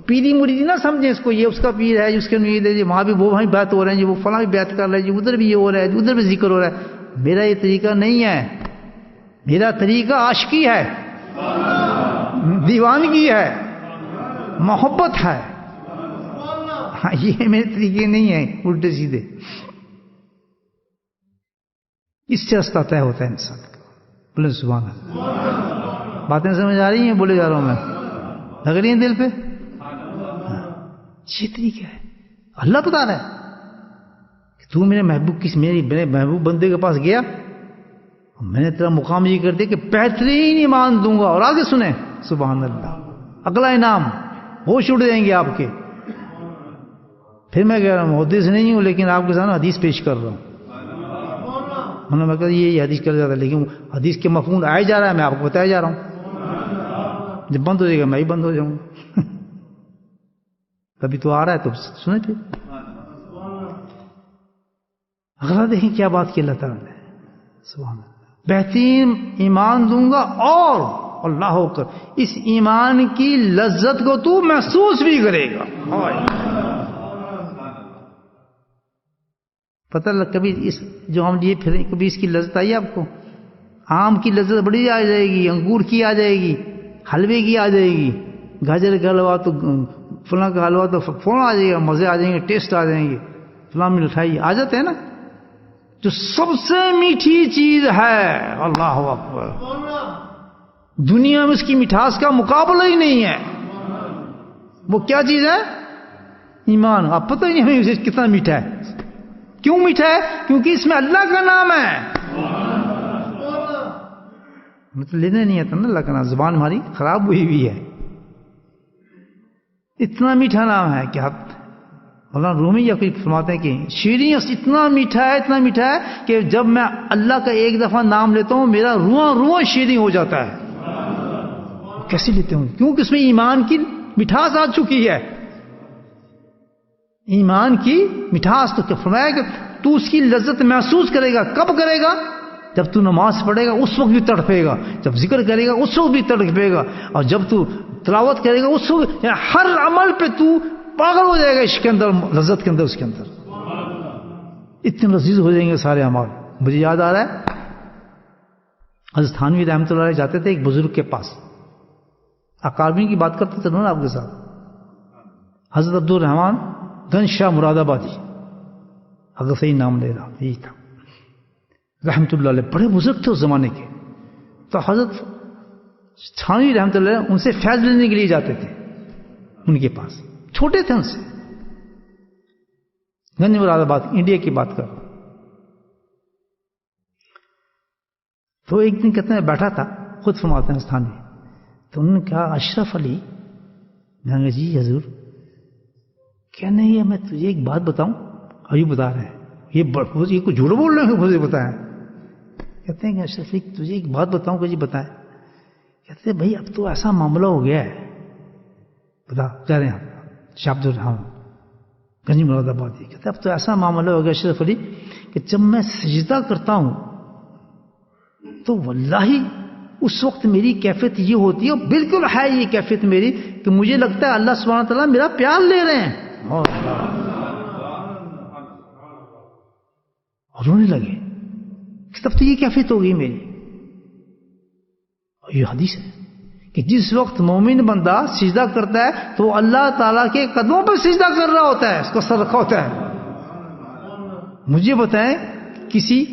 پیری مریدی نہ سمجھیں اس کو، یہ اس کا پیر ہے، اس کے مرید ہے، وہاں بھی وہ وہیں بیعت ہو رہے ہیں جی، وہ فلاں بھی بیعت کر رہے ہیں جی، ادھر بھی یہ ہو رہا ہے، ادھر بھی ذکر ہو رہا ہے. میرا یہ طریقہ نہیں ہے. میرا طریقہ عاشقی ہے، دیوانگی ہے، محبت ہے. ہاں یہ میرے طریقے نہیں ہیں الٹے سیدھے. اس سے راستہ طے ہوتا ہے انسان کا. بولے سبحان اللہ. باتیں سمجھ آ رہی ہیں؟ بولے جا رہا ہوں میں، لگ رہی ہیں دل پہ. یہ طریقہ ہے. اللہ بتا رہا ہے کہ تو میرے محبوب میرے محبوب بندے کے پاس گیا، میں نے تیرا مقام یہ کر دیا کہ بہترین ایمان دوں گا. اور آگے سنیں سبحان اللہ، اگلا انعام ہوش اڑ جائیں گے آپ کے. پھر میں کہہ رہا ہوں محدث نہیں ہوں لیکن آپ کے سامنے حدیث پیش کر رہا ہوں. میں کہا یہ حدیث کر جاتا ہے لیکن حدیث کے مفہوم آئے جا رہا ہے، میں آپ کو بتایا جا رہا ہوں. جب بند ہو جائے گا میں ہی بند ہو جاؤں گا. کبھی تو آ رہا ہے تو سنیں. پھر اگلا دیکھیں کیا بات کی اللہ تعالیٰ نے. سبحان اللہ، بہترین ایمان دوں گا اور اللہ ہو کر اس ایمان کی لذت کو تو محسوس بھی کرے گا. پتہ لگ کبھی اس جو ہم لیے پھر کبھی اس کی لذت آئی آپ کو؟ آم کی لذت بڑی آ جائے گی، انگور کی آ جائے گی، حلوے کی آ جائے گی، گاجر کا حلوہ تو فلاں کا حلوہ تو فوراً آ جائے گا، مزے آ جائیں گے، ٹیسٹ آ جائیں گے. فلاں مٹھائی آ جاتے ہیں نا. جو سب سے میٹھی چیز ہے، اللہ اکبر، دنیا میں اس کی مٹھاس کا مقابلہ ہی نہیں ہے. وہ کیا چیز ہے؟ ایمان. آپ پتہ ہی نہیں ہمیں کتنا میٹھا ہے. کیوں میٹھا ہے؟ کیونکہ اس میں اللہ کا نام ہے. مطلب لینے نہیں آتا نا اللہ کا نام، زبان ہماری خراب ہوئی ہوئی ہے. اتنا میٹھا نام ہے کہ آپ مولانا رومی یا کوئی فرماتے ہیں کہ شیریں اتنا میٹھا ہے کہ جب میں اللہ کا ایک دفعہ نام لیتا ہوں میرا رواں رواں شیریں ہو جاتا ہے. کیسے لیتے ہوں؟ کیونکہ اس میں ایمان کی مٹھاس آ چکی ہے. ایمان کی مٹھاس تو کیا فرمایا کہ تو اس کی لذت محسوس کرے گا. کب کرے گا؟ جب تو نماز پڑھے گا اس وقت بھی تڑپے گا, جب ذکر کرے گا اس وقت بھی تڑپے گا, اور جب تو تلاوت کرے گا اس وقت, ہر عمل پہ تو پاگل ہو جائے گا اس کے اندر, لذت کے اندر, اس کے اندر اتنے لذیذ ہو جائیں گے سارے اعمال. مجھے یاد آ رہا ہے حضرت تھانوی رحمۃ اللہ علیہ جاتے تھے ایک بزرگ کے پاس, اکابرین کی بات کرتے تھے نا آپ کے ساتھ. حضرت عبد الرحمان گنج شاہ مراد آبادی, اگر صحیح نام لے رہا یہی تھا, رحمۃ اللہ علیہ, بڑے بزرگ تھے اس زمانے کے. تو حضرت تھانوی رحمۃ اللہ علیہ ان سے فیض لینے کے لیے جاتے تھے ان کے پاس, چھوٹے تھے ان سے. گنج مراد آباد انڈیا کی بات کر. تو ایک دن کہتے ہیں بیٹھا تھا, خود فرماتے ہیں تھانوی, تو انہوں نے کہا اشرف علی, میں نے کہا جی حضور. کہنے یہ میں تجھے ایک بات بتاؤں. ابھی بتا رہے ہیں یہ کچھ جھوٹ بول رہے ہیں, مجھے بتائیں. کہتے ہیں کہ اشرف علی تجھے ایک بات بتاؤں کہ جی بتائیں. کہتے ہیں بھائی اب تو ایسا معاملہ ہو گیا ہے, بتا کہہ رہے ہیں شاہ عبد الرحمان گنج مراد آبادی. کہتے ہیں اب تو ایسا معاملہ ہو گیا اشرف علی کہ جب میں سجدہ کرتا ہوں تو واللہ اس وقت میری کیفیت یہ ہوتی ہے, اور بالکل ہے یہ کیفیت میری, کہ مجھے لگتا ہے اللہ سبحانہ تعالیٰ میرا پیار لے رہے ہیں. اور رونے لگے کہ تب تو یہ کیفیت ہوگی میری. یہ حدیث ہے کہ جس وقت مومن بندہ سجدہ کرتا ہے تو اللہ تعالیٰ کے قدموں پہ سجدہ کر رہا ہوتا ہے, اس کا سر رکھا ہوتا ہے. مجھے بتائیں کسی,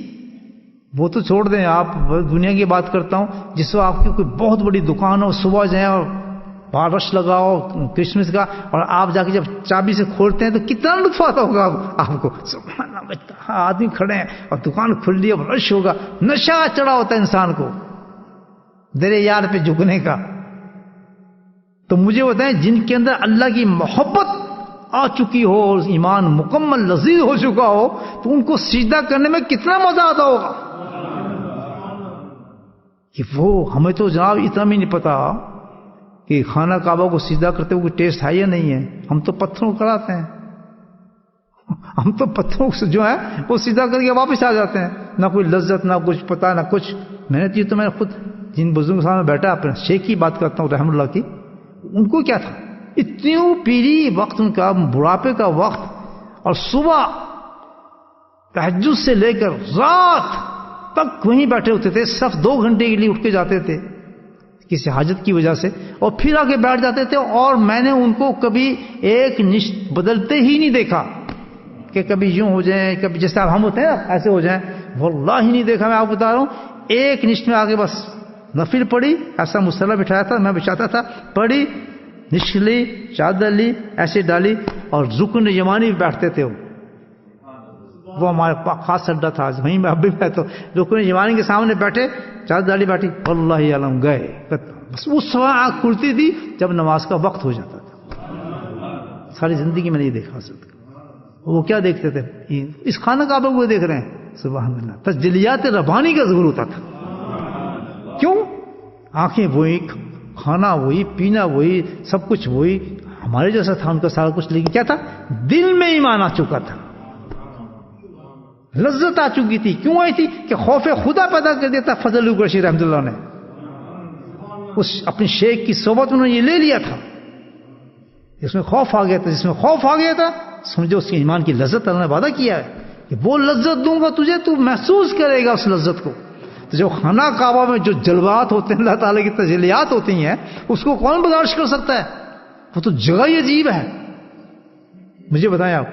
وہ تو چھوڑ دیں, آپ دنیا کی بات کرتا ہوں, جس وقت آپ کی کوئی بہت بڑی دکان ہو, صبح جائیں اور باہر رش لگاؤ کرسمس کا, اور آپ جا کے جب چابی سے کھولتے ہیں تو کتنا لطف آتا ہوگا آپ کو. سبحان اللہ, آدمی کھڑے ہیں اور دکان کھل رہی ہے, رش ہوگا, نشہ چڑھا ہوتا ہے انسان کو درے یار پہ جھکنے کا. تو مجھے بتائیں جن کے اندر اللہ کی محبت آ چکی ہو اور ایمان مکمل لذیذ ہو چکا ہو, تو ان کو سجدہ کرنے میں کتنا مزہ آتا ہوگا. کہ وہ ہمیں تو جناب اتنا بھی نہیں پتا کہ خانہ کعبہ کو سجدہ کرتے ہوئے کوئی ٹیسٹ ہے یا نہیں ہے. ہم تو پتھروں کراتے ہیں, ہم تو پتھروں سے جو ہے وہ سیدھا کر کے واپس آ جاتے ہیں, نہ کوئی لذت, نہ کچھ پتا, نہ کچھ. میں نے تو میں خود جن بزرگوں کے سامنے بیٹھا, اپنے شیخ کی بات کرتا ہوں رحمۃ اللہ کی, ان کو کیا تھا, اتنی پیری وقت ان کا, بڑھاپے کا وقت, اور صبح تہجد سے لے کر رات تک وہیں بیٹھے ہوتے تھے. صرف 2 گھنٹے کے لیے اٹھ کے جاتے تھے کسی حاجت کی وجہ سے, اور پھر آ کے بیٹھ جاتے تھے. اور میں نے ان کو کبھی ایک نشت بدلتے ہی نہیں دیکھا کہ کبھی یوں ہو جائیں, کبھی جیسے ہم ہوتے ہیں ایسے ہو جائیں. واللہ ہی نہیں دیکھا. میں آپ کو بتا رہا ہوں, ایک نشت میں آگے بس نفل پڑھی, ایسا مصلی بٹھایا تھا, میں بچھاتا تھا, پڑھی, نشت لی, چادر لی, ایسے ڈالی, اور رکن یمانی بیٹھتے تھے. وہ ہمارے خاص اڈا تھا, وہیں میں اب بھی بیٹھتا ہوں. رکن یمانی کے سامنے بیٹھے, چادر ڈالی, بیٹھی, اللہ علم گئے. بس اس وقت آنکھ کھلتی تھی جب نماز کا وقت ہو جاتا تھا. ساری زندگی میں نہیں دیکھا حضرت. وہ کیا دیکھتے تھے, اس خانہ کعبہ کو دیکھ رہے ہیں. سبحان اللہ, تجلیات ربانی کا ظہور ہوتا تھا. کیوں؟ آنکھیں وہی, کھانا وہی, پینا وہی, سب کچھ وہی, ہمارے جیسا تھا ان کا سارا کچھ. لیکن کیا تھا, دل میں ایمان آ چکا تھا, لذت آ چکی تھی. کیوں آئی تھی؟ کہ خوف خدا پیدا کر دیتا فضل قریشی رحمۃ اللہ نے. اس اپنی شیخ کی صحبت انہوں نے یہ لے لیا تھا, جس میں خوف آ گیا تھا. جس میں خوف آ گیا تھا, سمجھو اس کے ایمان کی لذت اللہ نے وعدہ کیا ہے کہ وہ لذت دوں گا تجھے, تو محسوس کرے گا اس لذت کو. تو جو خانہ کعبہ میں جو جلوات ہوتے ہیں, اللہ تعالیٰ کی تجلیات ہوتی ہیں, اس کو کون برداشت کر سکتا ہے؟ وہ تو جگہ ہی عجیب ہے. مجھے بتائیں آپ,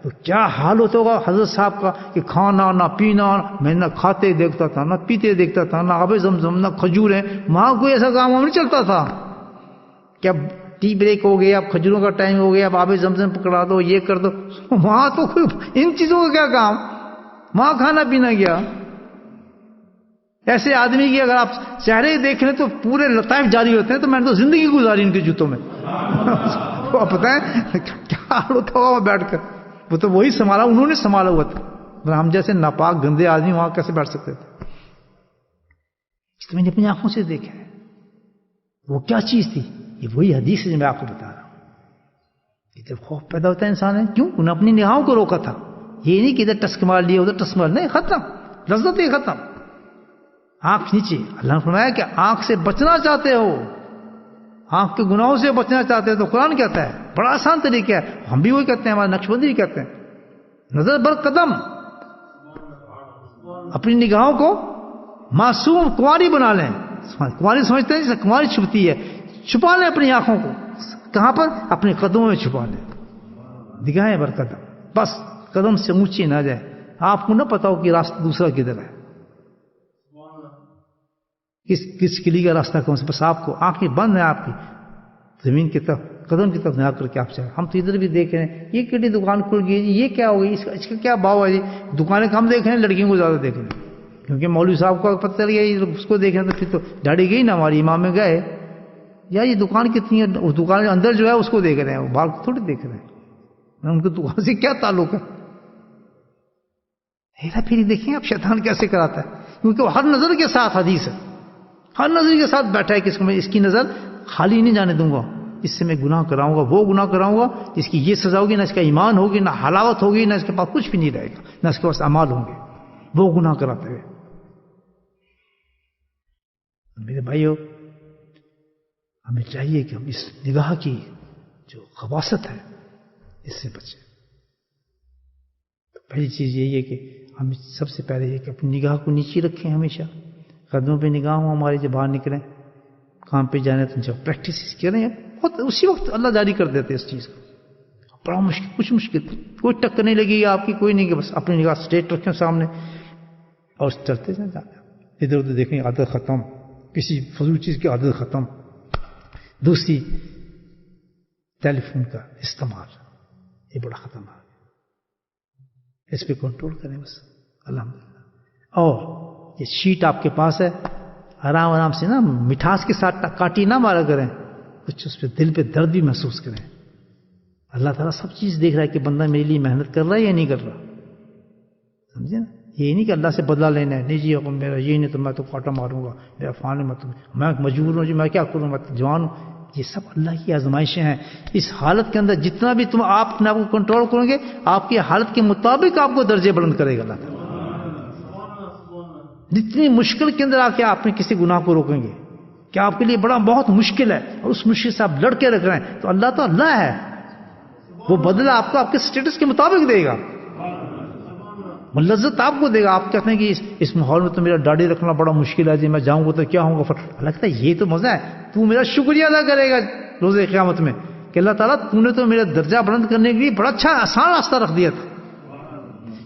تو کیا حال ہوتا ہوگا حضرت صاحب کا کہ کھانا نہ پینا, میں نہ کھاتے دیکھتا تھا, نہ پیتے دیکھتا تھا, نہ آب زمزم, نہ کھجوریں. وہاں کوئی ایسا کام نہیں چلتا تھا کہ اب ٹی بریک ہو گیا, اب کھجوروں کا ٹائم ہو گیا, اب آب زمزم پکڑا دو, یہ کر دو. وہاں تو کوئی ان چیزوں کا کیا کام, وہاں کھانا پینا گیا. ایسے آدمی کی اگر آپ چہرے دیکھ لیں تو پورے لطائف جاری ہوتے ہیں. تو میں نے تو زندگی گزاری ان کے جوتوں میں. تو آپ بتائیں کیا حال ہوتا ہوا بیٹھ کر. وہ تو وہی سنبھالا, انہوں نے سنبھالا ہوا تھا. ہم جیسے ناپاک گندے آدمی وہاں کیسے بیٹھ سکتے تھے؟ اس تو میں نے اپنی آنکھوں سے دیکھا ہے. وہ کیا چیز تھی؟ یہ وہی حدیث ہے جو میں آپ کو بتا رہا ہوں. جب خوف پیدا ہوتا ہے انسان ہے کیوں انہیں اپنی نگاہوں کو روکا تھا. یہ نہیں کہ ادھر ٹسک مار لیا ادھر ٹسک مار، نہیں، ختم، لذت ہی ختم. آنکھ نیچے. اللہ نے فرمایا کہ آنکھ سے بچنا چاہتے ہو، آنکھ کے گناہوں سے بچنا چاہتے ہو تو قرآن کہتا ہے بڑا آسان طریقہ ہے. ہم بھی وہی کہتے ہیں، ہمارے نقش بندی بھی کہتے ہیں، نظر بر قدم. اپنی نگاہوں کو معصوم کنواری بنا لیں. کنواری سمجھتے ہیں جیسے کنواری چھپتی ہے، چھپا لیں اپنی آنکھوں کو. کہاں پر؟ اپنے قدموں میں چھپا لیں. نگاہیں بر قدم، بس قدم سے اونچی نہ جائے. آپ کو نہ پتا ہو کہ راستہ دوسرا کدھر ہے، کس کلی کا راستہ کون سا. بس آپ کو آنکھیں بند ہیں آپ کی، زمین کی طرف قدم کی طرف نہ کر کے آپ چاہیں. ہم تو ادھر بھی دیکھ رہے ہیں یہ کیڑی دکان کھل گئی جی، یہ کیا ہو گئی، اس کا کیا بھاؤ ہے جی. دکانیں کم دیکھ رہے ہیں، لڑکیوں کو زیادہ دیکھ رہے ہیں. کیونکہ مولوی صاحب کو پتہ چل گیا اس کو دیکھ رہے ہیں تو پھر تو داڑھی گئی نا ہماری. امام میں گئے یا یہ دکان کتنی ہے، اس دکان کے اندر جو ہے اس کو دیکھ رہے ہیں، وہ باہر کو تھوڑی دیکھ رہے ہیں. ان کو دکان سے کیا تعلق ہے. ہیرا پھیری دیکھیں آپ شیطان کیسے کراتا ہے. کیونکہ وہ ہر نظر کے ساتھ حدیث ہے، ہر نظر کے ساتھ بیٹھا ہے کہ اس کو میں اس کی نظر خالی نہیں جانے دوں گا، اس سے میں گناہ کراؤں گا، وہ گناہ کراؤں گا، اس کی یہ سزا ہوگی، نہ اس کا ایمان ہوگی، نہ حلاوت ہوگی، نہ اس کے پاس کچھ بھی نہیں رہے گا، نہ اس کے پاس اعمال ہوں گے. وہ گناہ کراتے ہوئے. میرے بھائیو، ہمیں چاہیے کہ ہم اس نگاہ کی جو خباثت ہے اس سے بچیں. تو پہلی چیز یہی ہے کہ ہم سب سے پہلے یہ کہ اپنی نگاہ کو نیچے رکھیں، ہمیشہ قدموں پہ نگاہ ہوں ہمارے. جب باہر نکلیں کام پہ جانے تو جب پریکٹس کریں بہت اسی وقت اللہ جاری کر دیتے اس چیز کو. بڑا مشکل، کچھ مشکل کوئی ٹکر نہیں لگے گی آپ کی، کوئی نہیں، کہ بس اپنی نگاہ اسٹریٹ رکھیں سامنے اور چلتے جائیں. ادھر ادھر دیکھیں، عادت ختم، کسی فضول چیز کی عادت ختم. دوسری، ٹیلی فون کا استعمال یہ بڑا خطرناک ہے، اس پہ کنٹرول کریں بس الحمدللہ. اور یہ شیٹ آپ کے پاس ہے، آرام آرام سے نا مٹھاس کے ساتھ کاٹی نہ مارا کریں، کچھ اس پہ دل پہ درد بھی محسوس کریں. اللہ تعالیٰ سب چیز دیکھ رہا ہے کہ بندہ میرے لیے محنت کر رہا ہے یا نہیں کر رہا. سمجھے نا؟ یہ نہیں کہ اللہ سے بدلہ لینا ہے، نہیں جی میرا یہ نہیں تو میں تو کاٹا ماروں گا، میرا فان میں مجبور ہوں جی، میں کیا کروں، میں جوان ہوں. یہ سب اللہ کی آزمائشیں ہیں. اس حالت کے اندر جتنا بھی تم آپ اپنے آپ کو کنٹرول کرو گے، آپ کی حالت کے مطابق آپ کو درجے بلند کرے گا اللہ تعالیٰ. جتنی مشکل کے اندر آ کے آپ نے کسی گناہ کو روکیں گے کہ آپ کے لیے بڑا بہت مشکل ہے اور اس مشکل سے آپ لڑ کے رکھ رہے ہیں، تو اللہ تو اللہ ہے، وہ بدلہ آپ کو آپ کے سٹیٹس کے مطابق دے گا، لذت آپ کو دے گا. آپ کہتے ہیں کہ اس ماحول میں تو میرا داڑھی رکھنا بڑا مشکل ہے جی، میں جاؤں گا تو کیا ہوں گا. اللہ کہتا ہے یہ تو مزہ ہے، تو میرا شکریہ ادا کرے گا روز قیامت میں کہ اللہ تعالیٰ تو نے تو میرا درجہ بلند کرنے کے لیے بڑا اچھا آسان راستہ رکھ دیا تھا.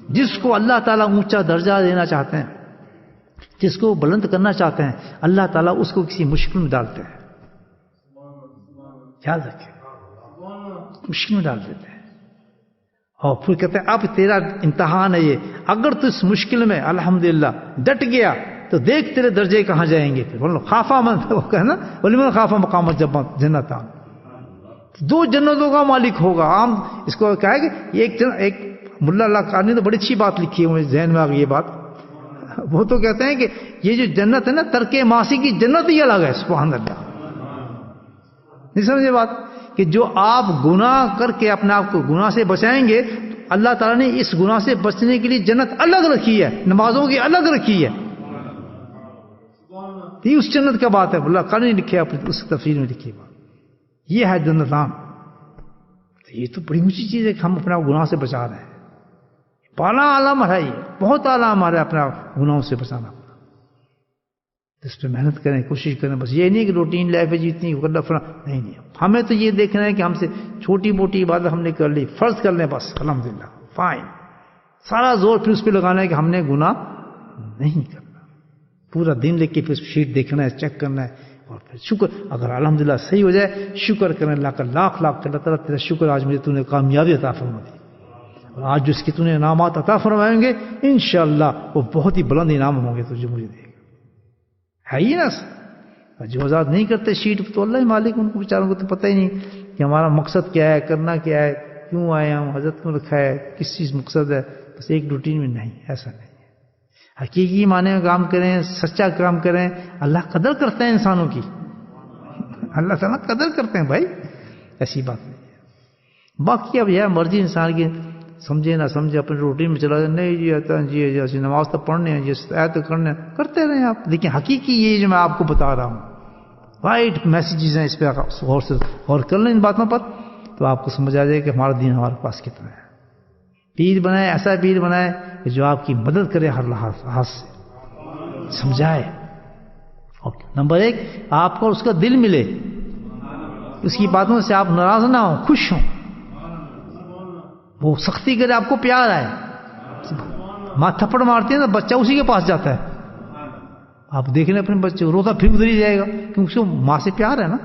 جس کو اللہ تعالیٰ اونچا درجہ دینا چاہتے ہیں، جس کو بلند کرنا چاہتے ہیں، اللہ تعالیٰ اس کو کسی مشکل میں ڈالتے ہیں. یاد رکھیں، مشکل میں ڈال دیتے ہیں اور پھر کہتے ہیں اب تیرا امتحان ہے یہ، اگر تو اس مشکل میں الحمدللہ ڈٹ گیا تو دیکھ تیرے درجے کہاں جائیں گے. پھر بولو خافا من، وہ کہنا ولیمن خافا مقام جنتان، دو جنتوں کا مالک ہوگا. عام اس کو کہا ہے کہ ایک ملا اللہ قاری نے تو بڑی اچھی بات لکھی ہے، مجھے ذہن میں آ گئی یہ بات. وہ تو کہتے ہیں کہ یہ جو جنت ہے نا، ترک معاصی کی جنت ہی الگ ہے. سبحان اللہ. نہیں سمجھے بات کہ جو آپ گناہ کر کے اپنے آپ کو گناہ سے بچائیں گے، اللہ تعالیٰ نے اس گناہ سے بچنے کے لیے جنت الگ رکھی ہے، نمازوں کی الگ رکھی ہے. یہ اس جنت کا بات ہے، اللہ قاری نے لکھی ہے، اس تفسیر میں لکھی بات یہ ہے جنتان. یہ تو بڑی اونچی چیز ہے کہ ہم اپنے گناہ سے بچا رہے ہیں. بالا عالم ہے، یہ بہت اعلیٰ ہمارے اپنے گناہوں سے بچانا. اس پہ محنت کریں، کوشش کریں. بس یہ نہیں کہ روٹین لائف ہے جتنی نہیں، ہمیں تو یہ دیکھنا ہے کہ ہم سے چھوٹی موٹی عبادت ہم نے کر لی، فرض کر لیں بس الحمدللہ فائن. سارا زور پھر اس پہ لگانا ہے کہ ہم نے گناہ نہیں کرنا. پورا دن لے کے پھر شیٹ دیکھنا ہے، چیک کرنا ہے، اور پھر شکر اگر الحمدللہ صحیح ہو جائے شکر کریں اللہ کا لاکھ لاکھ. اللہ تعالیٰ تیرا شکر، آج مجھے تو نے کامیابی عطا فرما دی، اور آج جو اس کی تو نے انعامات عطا فرمائیں گے انشاءاللہ وہ بہت ہی بلند انعام ہوں گے تجھے مجھے دے گا. ہے ہی نا. جو آزاد نہیں کرتے شیٹ تو اللہ ہی مالک، ان کو بیچاروں کو تو پتہ ہی نہیں کہ ہمارا مقصد کیا ہے، کرنا کیا ہے، کیوں آئے ہم، حضرت کیوں رکھا ہے، کس چیز مقصد ہے. بس ایک روٹین میں نہیں، ایسا نہیں ہے. حقیقی معنی میں کام کریں، سچا کام کریں. اللہ قدر کرتے ہیں انسانوں کی، اللہ تعالیٰ قدر کرتے ہیں بھائی، ایسی بات نہیں ہے. باقی اب یہ مرضی انسان کی، سمجھے نہ سمجھے، اپنے روٹین میں چلا جائے، نہیں جی آتا جی جیسے نماز تو پڑھنے ہیں، جیسے آیت تو کرنے ہیں، کرتے رہیں آپ، لیکن حقیقی یہ جو میں آپ کو بتا رہا ہوں رائٹ میسیجز ہیں، اس پہ غور کر لیں ان باتوں پر، تو آپ کو سمجھ آ جائے کہ ہمارا دین ہمارے پاس کتنا ہے۔ پیر بنائے، ایسا پیر بنائے کہ جو آپ کی مدد کرے ہر لحاظ سے، سمجھائے۔ نمبر ایک، آپ کو اس کا دل ملے، اس کی باتوں سے آپ ناراض نہ ہوں، خوش ہوں، وہ سختی کرے آپ کو پیار آئے۔ ماں تھپڑ مارتی ہے نا، بچہ اسی کے پاس جاتا ہے، آپ دیکھ لیں اپنے بچے، روتا پھر ادھر ہی جائے گا، کیونکہ اس کو ماں سے پیار ہے نا۔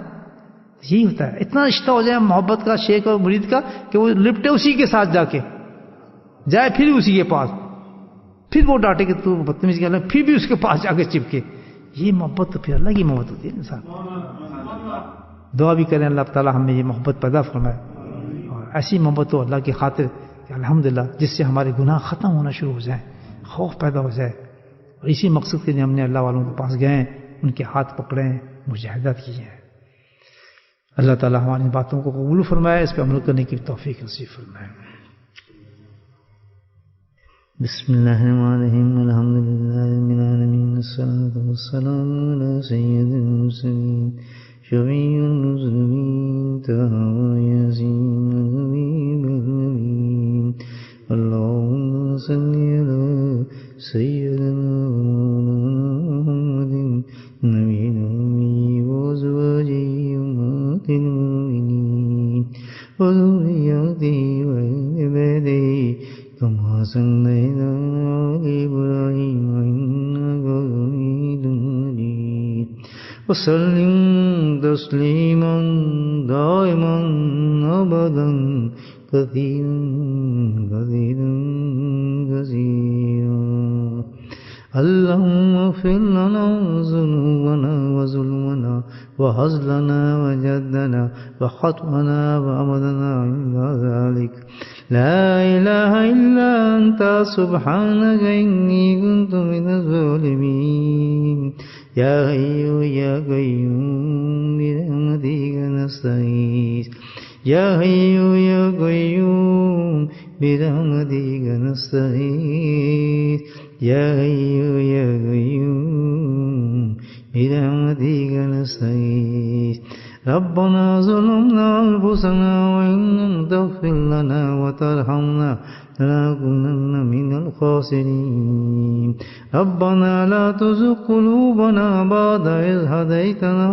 یہی ہوتا ہے، اتنا رشتہ ہو جائے محبت کا شیخ اور مرید کا کہ وہ لپٹے اسی کے ساتھ، جا کے جائے پھر اسی کے پاس، پھر وہ ڈانٹے کہ تو بدتمیزی کر رہا ہے، پھر بھی اس کے پاس جا کے چپکے۔ یہ محبت تو پھر اللہ کی محبت ہوتی ہے انسان۔ دعا بھی کریں اللہ تعالیٰ ہمیں یہ محبت پیدا فرمائے، اور ایسی محبت ہو اللہ کی خاطر کہ الحمدللہ جس سے ہمارے گناہ ختم ہونا شروع ہو جائیں، خوف پیدا ہو جائے، اور اسی مقصد کے لیے ہم نے اللہ والوں کے پاس گئے، ان کے ہاتھ پکڑے، مجاہدات کی ہیں۔ اللہ تعالیٰ ہماری باتوں کو قبول فرمائے، اس پہ عمل کرنے کی توفیق نصیب فرمائے۔ بسم اللہ الرحمن الرحیم، الحمد للہ رب العالمین، والصلاة والسلام علی سید المرسلین، شفیع المذنبین، طہ یاسین الحبیب الامین، اللہم صلی علی سیدنا محمد نبی الامی وازواجہ امہات المؤمنین وذریاتہ وآل بیتہ كما صليت على إبراهيم إنك حميد مجيد، وسلم تسليما دائما أبدا كثيرا كثيرا كثيرا۔ اللهم اغفر لنا ذنوبنا وظلمنا وهزلنا وجدنا وخطأنا وعمدنا إلا ذلك، لا إله إلا أنت سبحانك إني كنت من الظالمين، يا حي يا قيوم برحمتك نستغيث، يا حي يا قيوم برحمتك نستغيث، يا حي يا قيوم برحمتك نستغيث۔ ربنا ظلمنا أنفسنا وإن لم تغفر لنا وترحمنا لنكونن من الخاسرين، ربنا لا تزغ قلوبنا بعد إذ هديتنا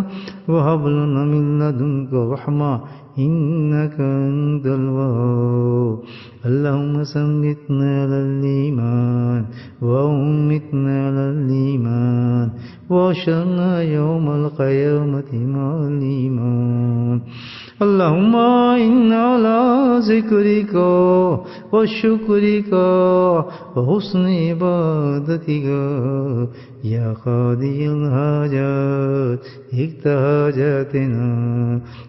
وهب لنا من لدنك رحمة إنك أنت الوهاب، اللهم ثبتنا على الإيمان وأمتنا على الإيمان واشرنا يوم القيامة مع الإيمان، اللهم إنا على ذكرك وشكرك وحسن عبادتك يا قاضي الحاجات اقض حاجاتنا،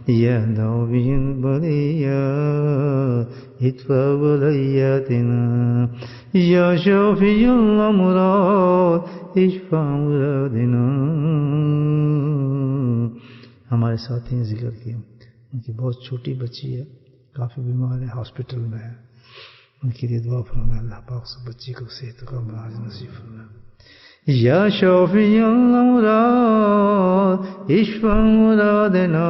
يا دافع البليات ادفع بلياتنا، يا شافي الأمراض اشفع مرادنا۔ ہمارے ساتھی نے ذکر کیا، ان کی بہت چھوٹی بچی ہے، کافی بیمار ہے، ہاسپٹل میں ہے، ان کے لیے دعا فرمائے اللہ پاک سے بچی کو صحت کا علاج نصیب فرمائے۔ یا شافی الامراض اشفع مرادنا،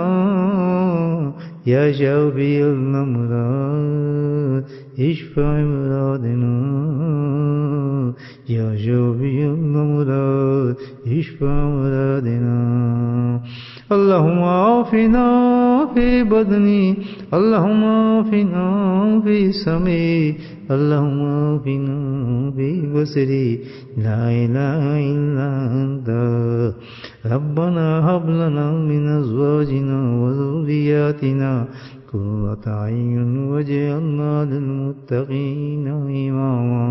یا شافی الامراض اشفع مرادنا، یا شافی الامراض اشفع مرادنا، اللهم عافنا في بدني، اللهم عافنا في سمعي، اللهم عافنا في بصري، لا إله إلا أنت، ربنا هب لنا من أزواجنا وذرياتنا قرة أعين واجعلنا للمتقين إماما،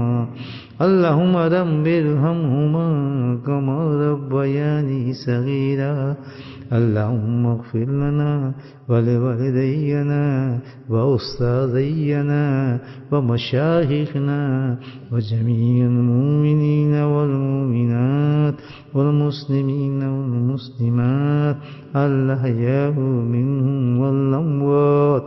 اللهم رب ارحمهما كما ربياني صغيرا، اللهم اغفر لنا ولوالدينا وأستاذينا ومشايخنا وجميع المؤمنين والمؤمنات والمسلمين والمسلمات الأحياء منهم والأموات